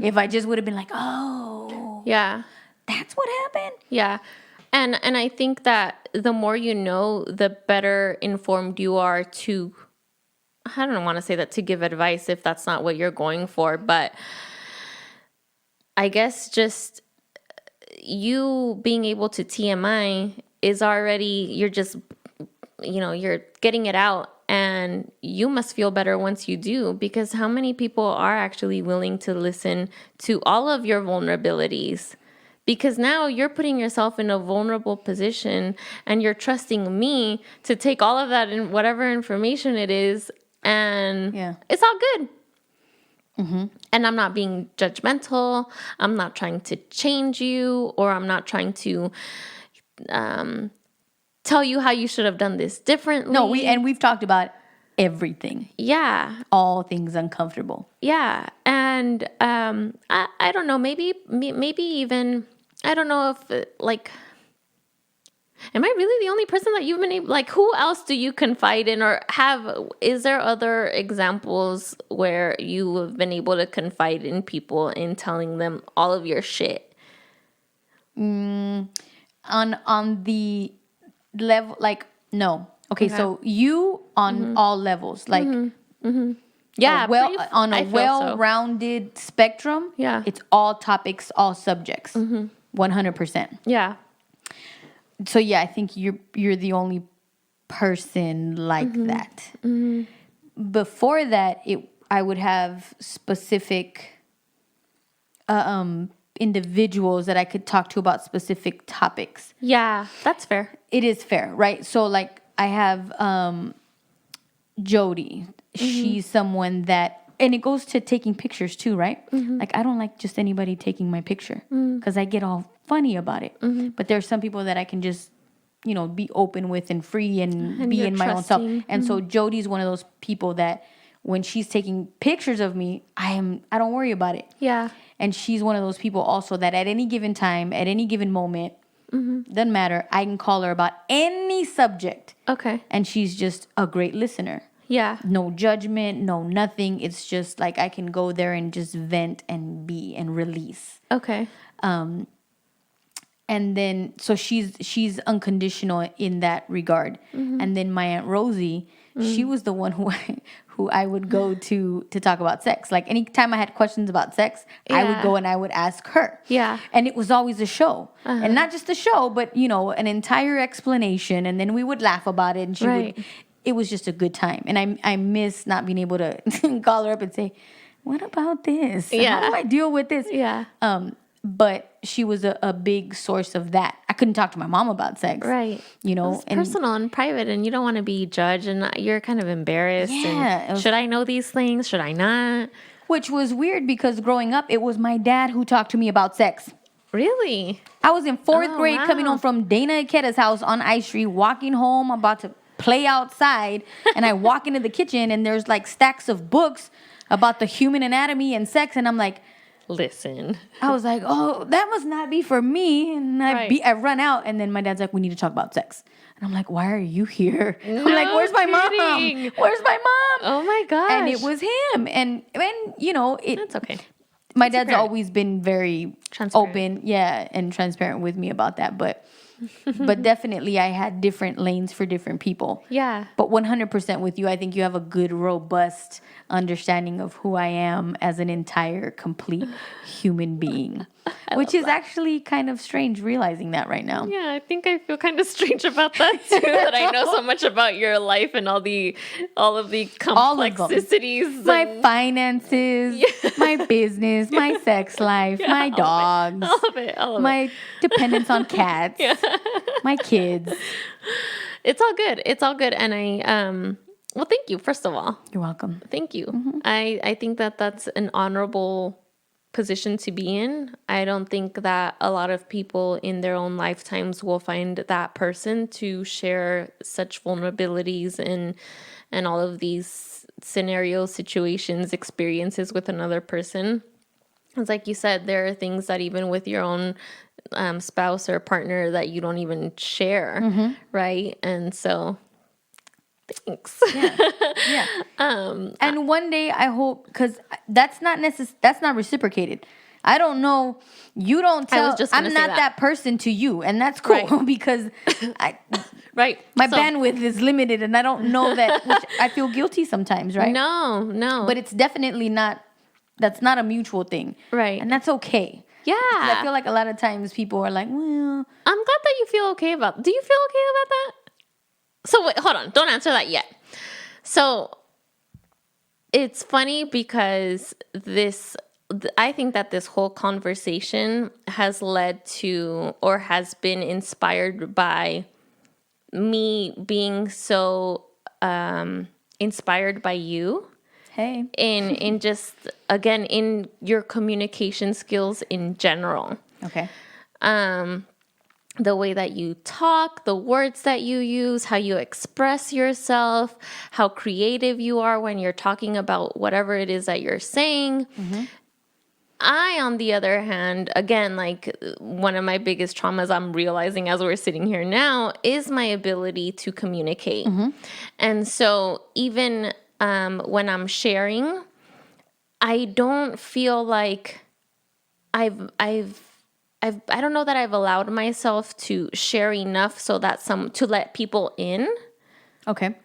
if I just would have been like, oh, Yeah. that's what happened. Yeah. And I think that the more you know, the better informed you are to I don't want to say that to give advice if that's not what you're going for, but I guess just you being able to TMI is already, you're just, you're getting it out, and you must feel better once you do, because how many people are actually willing to listen to all of your vulnerabilities? Because now you're putting yourself in a vulnerable position and you're trusting me to take all of that and whatever information it is, and it's all good. And I'm not being judgmental. I'm not trying to change you, or I'm not trying to tell you how you should have done this differently. No, we've talked about everything. Yeah. All things uncomfortable. Yeah. And I don't know, maybe even, I don't know if am I really the only person that you've been able, who else do you confide in, or is there other examples where you have been able to confide in people in telling them all of your shit? On the level, no. Okay, so you on all levels, Yeah. on a I feel so. well-rounded spectrum. Yeah. It's all topics, all subjects, 100%. Yeah. So yeah, I think you're the only person like that. Before that, I would have specific individuals that I could talk to about specific topics. Yeah, that's fair. It is fair, right? So I have Jody. She's someone that, and it goes to taking pictures too, right? I don't like just anybody taking my picture because I get all funny about it. But there's some people that I can just, be open with and free and be in my own self. And so Jody's one of those people that when she's taking pictures of me, I don't worry about it. Yeah. And she's one of those people also that at any given time, at any given moment, doesn't matter, I can call her about any subject. Okay. And she's just a great listener. Yeah. No judgment, no nothing. It's just I can go there and just vent and be and release. Okay. And then so she's unconditional in that regard. And then my Aunt Rosie, she was the one who I would go to talk about sex. Anytime I had questions about sex, I would go and I would ask her. Yeah. And it was always a show. And not just a show, but an entire explanation, and then we would laugh about it, and she would, it was just a good time. And I miss not being able to call her up and say, what about this? Yeah. How do I deal with this? Yeah. But she was a big source of that. I couldn't talk to my mom about sex. Right. It's personal and private, and you don't want to be judged, and you're kind of embarrassed. Yeah. Should I know these things? Should I not? Which was weird because growing up, it was my dad who talked to me about sex. Really? I was in fourth grade coming home from Dana Ikeda's house on I Street, walking home, about to play outside, and I walk into the kitchen and there's stacks of books about the human anatomy and sex, and I'm like, listen. I was like, oh, that must not be for me. And I run out, and then my dad's like, we need to talk about sex. And I'm like, why are you here? No I'm like, where's my kidding. mom? Where's my mom? Oh my gosh. And it was him. And That's okay. My dad's always been very transparent. open, and transparent with me about that. But definitely I had different lanes for different people. Yeah. But 100% with you, I think you have a good, robust understanding of who I am as an entire, complete human being. Which is actually kind of strange realizing that right now. Yeah, I think I feel kind of strange about that too. That I know so much about your life and all of the complexities. My finances, my business, my sex life, my dogs, all of it. My dependence on cats, my kids. It's all good. It's all good. And well, thank you, first of all. You're welcome. Thank you. I think that's an honorable position to be in. I don't think that a lot of people in their own lifetimes will find that person to share such vulnerabilities and all of these scenarios, situations, experiences with another person. It's like you said, there are things that even with your own spouse or partner that you don't even share, right? And so thanks. Yeah. And one day I hope, because that's not reciprocated. I don't know. You don't I tell. was just gonna I'm say not that person to you, and that's cool Right. because Right. my So- bandwidth is limited, and I don't know that. Which I feel guilty sometimes, right? No. But it's definitely not. That's not a mutual thing, Right. And that's okay. Yeah. 'Cause I feel like a lot of times people are like, well, I'm glad that you feel okay about. Do you feel okay about that? So wait, hold on. Don't answer that yet. So it's funny because I think that this whole conversation has led to or has been inspired by me being so inspired by you hey, in just again in your communication skills in general. okay, The way that you talk, the words that you use, how you express yourself, how creative you are when you're talking about whatever it is that you're saying. I, on the other hand, again, like one of my biggest traumas I'm realizing as we're sitting here now is my ability to communicate. And so even when I'm sharing, I don't feel like I don't know that I've allowed myself to share enough so that to let people in, okay,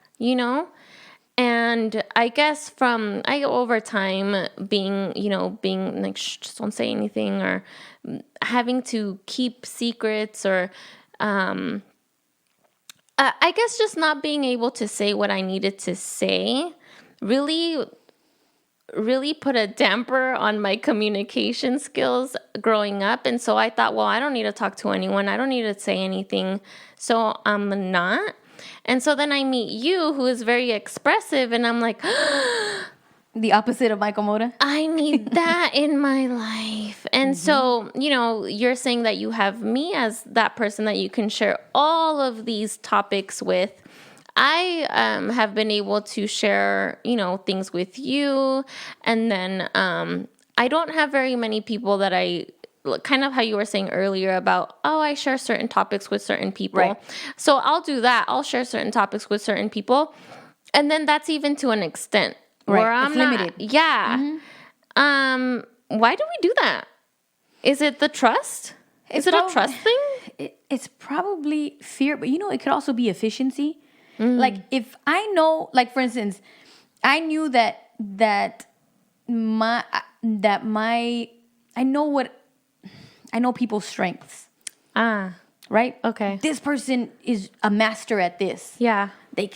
and I guess over time being like, shh, just don't say anything, or having to keep secrets, or I guess just not being able to say what I needed to say really put a damper on my communication skills growing up. And so I thought, well, I don't need to talk to anyone. I don't need to say anything. So I'm not. And so then I meet you, who is very expressive, and I'm like, the opposite of Michael Moda. I need that in my life. And so, you're saying that you have me as that person that you can share all of these topics with. I have been able to share, things with you. And then I don't have very many people that kind of how you were saying earlier about, I share certain topics with certain people. Right. So I'll do that. I'll share certain topics with certain people. And then that's even to an extent where Right. I'm It's not, limited. yeah. Why do we do that? Is it the trust? Is it a trust thing? It's probably fear, but it could also be efficiency. Like if I know, like for instance, I knew that I know people's strengths, Ah, right? okay. This person is a master at this. Yeah. We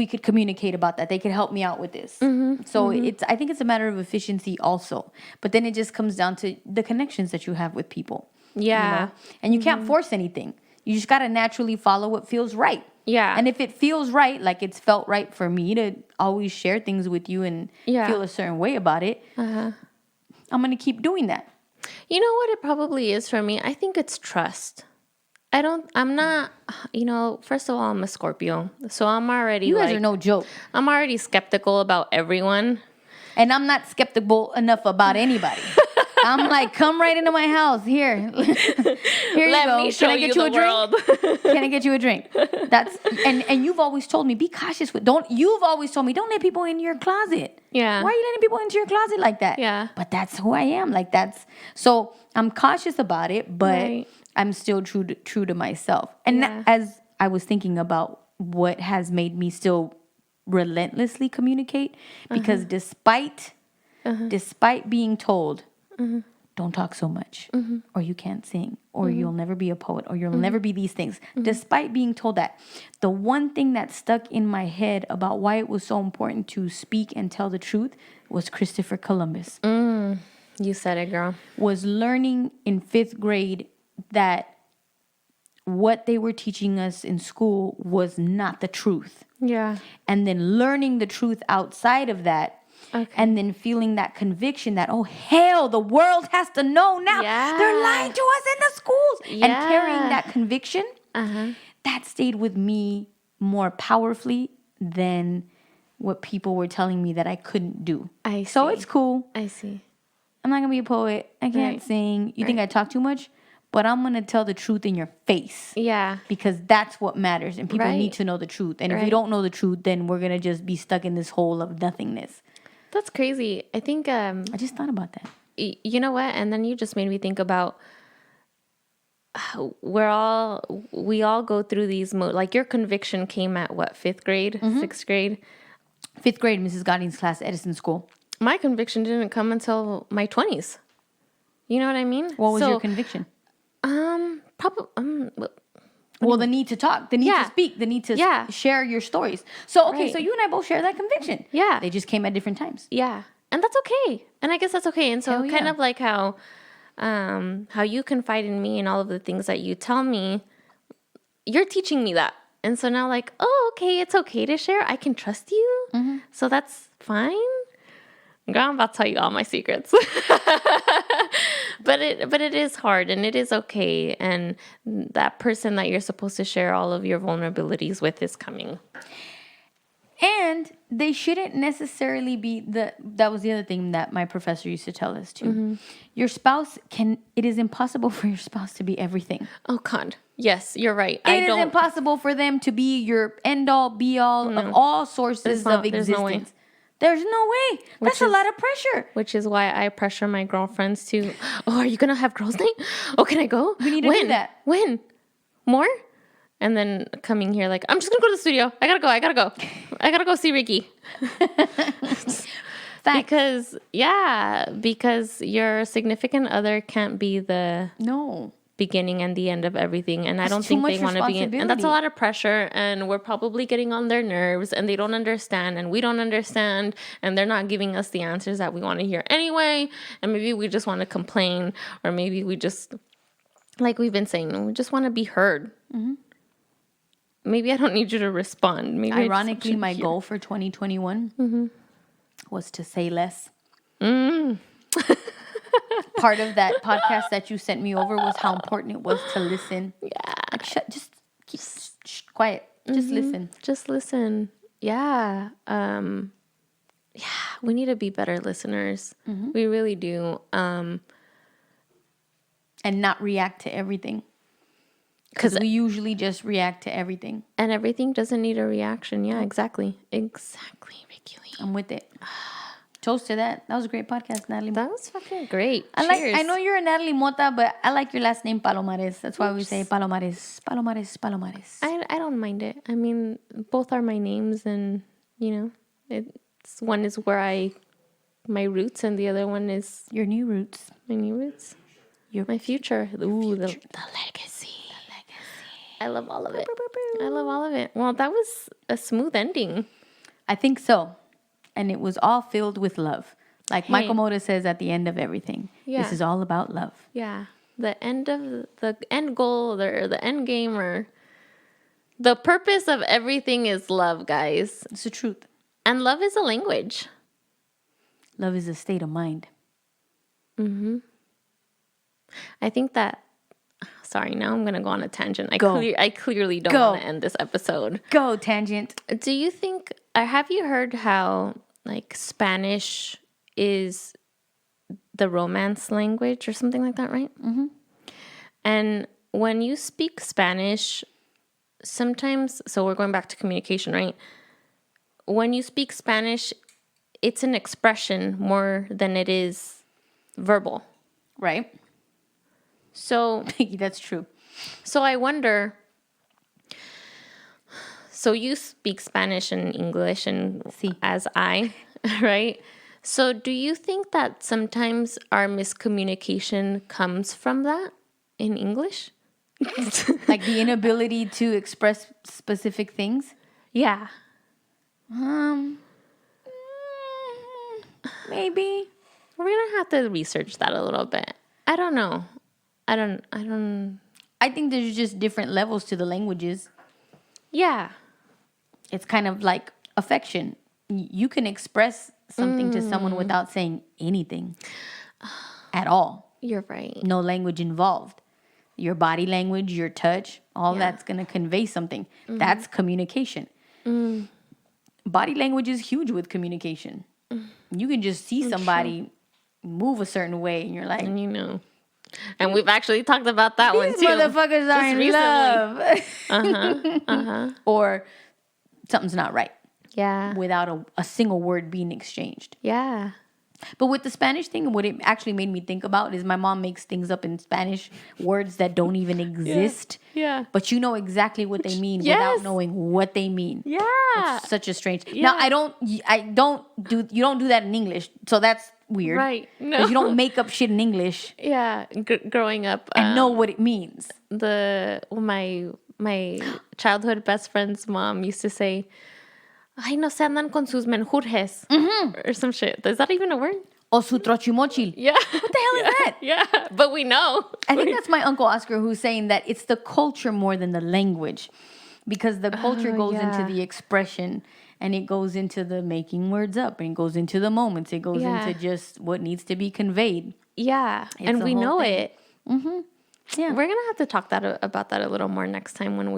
could communicate about that. They could help me out with this. So I think it's a matter of efficiency also. But then it just comes down to the connections that you have with people. Yeah. And you can't force anything. You just got to naturally follow what feels right. Yeah. And if it feels right, like it's felt right for me to always share things with you and feel a certain way about it, I'm going to keep doing that. You know what it probably is for me? I think it's trust. I'm not, first of all, I'm a Scorpio. So I'm already You guys are no joke. I'm already skeptical about everyone. And I'm not skeptical enough about anybody. I'm like, come right into my house. Here you Let go. me show Can I get you you a the world. drink? Can I get you a drink? That's and you've always told me, be cautious with you've always told me, don't let people in your closet. Yeah. Why are you letting people into your closet like that? Yeah. But that's who I am. Like so I'm cautious about it, but Right. I'm still true to myself. And as I was thinking about what has made me still relentlessly communicate, because despite being told, don't talk so much, or you can't sing, or you'll never be a poet, or you'll never be these things. Despite being told that, the one thing that stuck in my head about why it was so important to speak and tell the truth was Christopher Columbus. You said it, girl. Was learning in 5th grade that what they were teaching us in school was not the truth. Yeah. And then learning the truth outside of that. Okay. And then feeling that conviction that, oh, hell, the world has to know now. Yeah. They're lying to us in the schools. Yeah. And carrying that conviction, that stayed with me more powerfully than what people were telling me that I couldn't do. So it's cool. I see. I'm not going to be a poet. I can't sing. You think I talk too much? But I'm going to tell the truth in your face. Yeah. Because that's what matters. And people need to know the truth. And if we don't know the truth, then we're going to just be stuck in this hole of nothingness. That's crazy. I think I just thought about that. you know what? And then you just made me think about we all go through these like your conviction came at what, 5th grade, 6th grade? 5th grade, Mrs. Godin's class, Edison School. My conviction didn't come until my 20s. You know what I mean? What was your conviction? Probably. Well, the need to talk, the need to speak, the need to share your stories. So, okay, so you and I both share that conviction. Yeah. They just came at different times. Yeah. And that's okay. And I guess that's okay. And so kind of like how you confide in me and all of the things that you tell me, you're teaching me that. And so now like, oh, okay, it's okay to share. I can trust you. Mm-hmm. So that's fine. Girl, I'm about to tell you all my secrets. But it is hard and it is okay. And that person that you're supposed to share all of your vulnerabilities with is coming. And they shouldn't necessarily be that was the other thing that my professor used to tell us too. Mm-hmm. Your spouse it is impossible for your spouse to be everything. Oh God. Yes, you're right. It is impossible for them to be your end all be all of all sources of existence. There's no way. That's a lot of pressure. Which is why I pressure my girlfriends to, oh, are you going to have girls' night? Oh, can I go? We need to do that. When? More? And then coming here like, I'm just going to go to the studio. I got to go see Ricky. Because your significant other can't be the beginning and the end of everything. And I don't think they want to be in. And that's a lot of pressure. And we're probably getting on their nerves and they don't understand and we don't understand. And they're not giving us the answers that we want to hear anyway. And maybe we just want to complain or maybe we just, like we've been saying, we just want to be heard. Mm-hmm. Maybe I don't need you to respond. Maybe ironically, my goal for 2021 was to say less. Mm. Part of that podcast that you sent me over was how important it was to listen. Yeah. Like, just keep quiet. Just listen. Just listen. Yeah. We need to be better listeners. Mm-hmm. We really do. And not react to everything. Because we usually just react to everything. And everything doesn't need a reaction. Yeah, exactly. Exactly, Ricky Lee. I'm with it. Toast to that. That was a great podcast, Natalie. That was fucking great. I know you're a Natalie Mota, but I like your last name, Palomares. That's why we say Palomares. Palomares. I don't mind it. I mean, both are my names and, one is where my roots and the other one is... Your new roots. My new roots. My future. Ooh, the legacy. I love all of it. Well, that was a smooth ending. I think so. And it was all filled with love. Like Michael Moda says at the end of everything. Yeah. This is all about love. Yeah. The end goal or the end game or the purpose of everything is love, guys. It's the truth. And love is a language. Love is a state of mind. Mm-hmm. I think that... Sorry, now I'm going to go on a tangent. I clearly don't want to end this episode. Go, tangent. Do you think... have you heard how, like, Spanish is the romance language or something like that, right? Mm-hmm. And when you speak Spanish, sometimes... So we're going back to communication, right? When you speak Spanish, it's an expression more than it is verbal. Right. So... That's true. So I wonder... So you speak Spanish and English and as I, right? So do you think that sometimes our miscommunication comes from that in English? Like the inability to express specific things? Yeah. Maybe. We're going to have to research that a little bit. I don't know. I think there's just different levels to the languages. Yeah. It's kind of like affection. You can express something to someone without saying anything at all. You're right. No language involved. Your body language, your touch, all that's going to convey something. Mm-hmm. That's communication. Mm. Body language is huge with communication. You can just see somebody move a certain way and you're like... And And we've actually talked about that one too. These motherfuckers are in love. Or something's not right. Yeah. Without a single word being exchanged. Yeah. But with the Spanish thing, what it actually made me think about is my mom makes things up in Spanish, words that don't even exist. Yeah. But you know exactly what they mean Yes. without knowing what they mean. Yeah. It's such a strange. Yeah. Now you don't do that in English, so that's weird. Right. No. Because you don't make up shit in English Yeah. Growing up, and know what it means. my childhood best friend's mom used to say, "Ay, no se andan con sus menjurjes," or some shit. Is that even a word? O su trochimochil. Yeah. What the hell is that? Yeah, but we know. I think that's my uncle Oscar who's saying that it's the culture more than the language, because the culture goes into yeah. the expression and it goes into the making words up and it goes into the moments. It goes Yeah. into just what needs to be conveyed. Yeah, and a we whole know thing. it. Yeah. We're gonna have to talk about that a little more next time when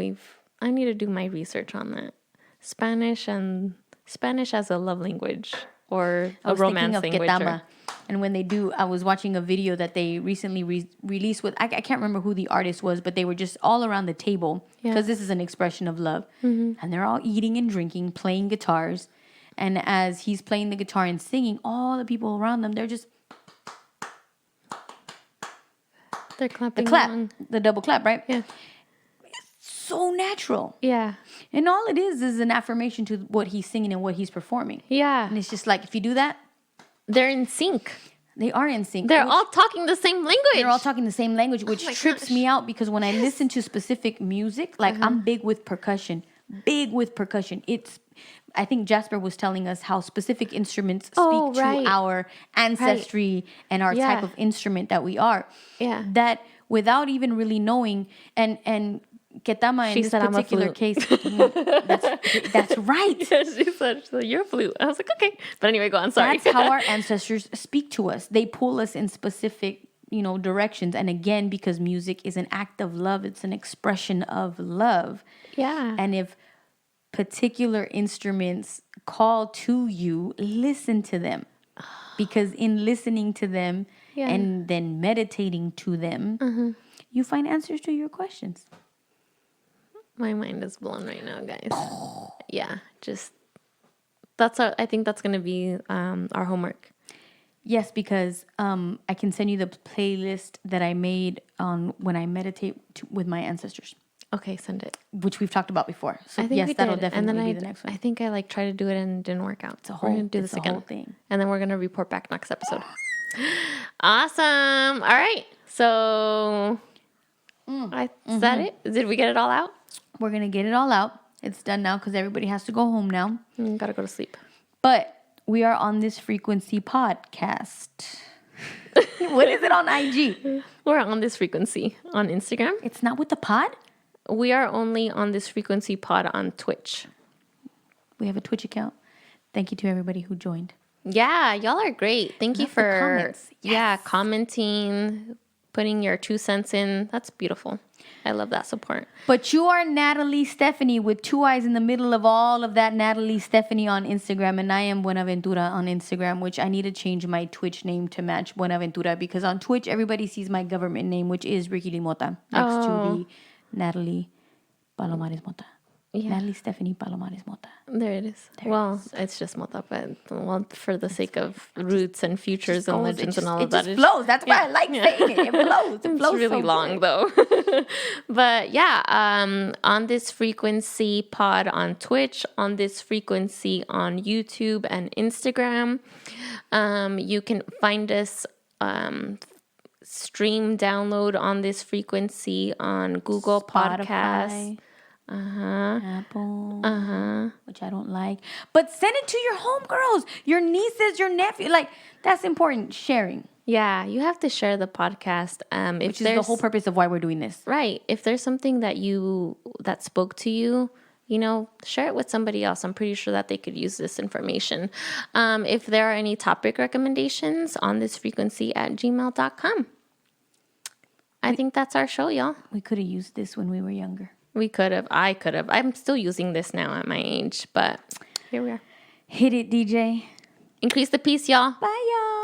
I need to do my research on that. Spanish as a love language or I a was romance thinking of language. Ketama. And when they do, I was watching a video that they recently released with, I can't remember who the artist was, but they were just all around the table because this is an expression of love. And they're all eating and drinking, playing guitars. And as he's playing the guitar and singing, all the people around them, they're just, They're clapping the clap, along. the double clap, right? Yeah. So natural. Yeah. And all it is an affirmation to what he's singing and what he's performing. Yeah. And it's just like, if you do that, They're in sync. they are in sync. They're which- all talking the same language. They're all talking the same language, which my trips gosh. me out because when I listen to specific music, like I'm big with percussion. I think Jasper was telling us how specific instruments speak Oh, right. to our ancestry and our Yeah. type of instrument that we are. Yeah. That without even really knowing, and Ketama She in this said, "I'm a particular flute." case, that's right. She said, "So you're a flute." I was like, okay. But anyway, go on. Sorry. That's how our ancestors speak to us. They pull us in specific, directions. And again, because music is an act of love, it's an expression of love. Yeah. And if particular instruments call to you, listen to them. Because in listening to them Yeah. and then meditating to them, you find answers to your questions. My mind is blown right now, guys. Yeah. Just, I think that's going to be our homework. Yes, because I can send you the playlist that I made on when I meditate with my ancestors, Okay, send it. which we've talked about before. So I think yes, we that'll did. definitely be the next one. I think I tried to do it and it didn't work out. We're going to do it's this a again. whole thing. And then we're going to report back next episode. Awesome. All right. So, is that it? Did we get it all out? We're going to get it all out. It's done now because everybody has to go home now. Gotta go to sleep. But we are on this frequency podcast. What is it on IG? We're on this frequency on Instagram. It's not with the pod? We are only on this frequency pod on Twitch. We have a Twitch account. Thank you to everybody who joined. Yeah, y'all are great. Thank you Love the for comments. Yes. commenting, putting your 2 cents in. That's beautiful. I love that support. But you are Natalie Stephanie with 2 eyes in the middle of all of that Natalie Stephanie on Instagram. And I am Buenaventura on Instagram, which I need to change my Twitch name to match Buenaventura because on Twitch, everybody sees my government name, which is Ricky Limota, next to the Natalie Palomares Mota. Yeah. Natalie Stephanie Palomares Mota. There it is. It's just Mota, but for the sake of roots and futures and legends and all of that. It just flows. That's why I like saying it. It flows. It flows It's really so long good. though. But yeah, on this frequency pod on Twitch, on this frequency on YouTube and Instagram. You can find us stream download on this frequency on Google Podcasts. Spotify, Apple, which I don't like. But send it to your homegirls, your nieces, your nephew. Like, that's important. Sharing. Yeah, you have to share the podcast. Which is the whole purpose of why we're doing this. Right. If there's something that spoke to you, share it with somebody else. I'm pretty sure that they could use this information. If there are any topic recommendations on this frequency at gmail.com. I think that's our show, y'all. We could have used this when we were younger. We could have. I could have. I'm still using this now at my age, but here we are. Hit it, DJ. Increase the peace, y'all. Bye, y'all.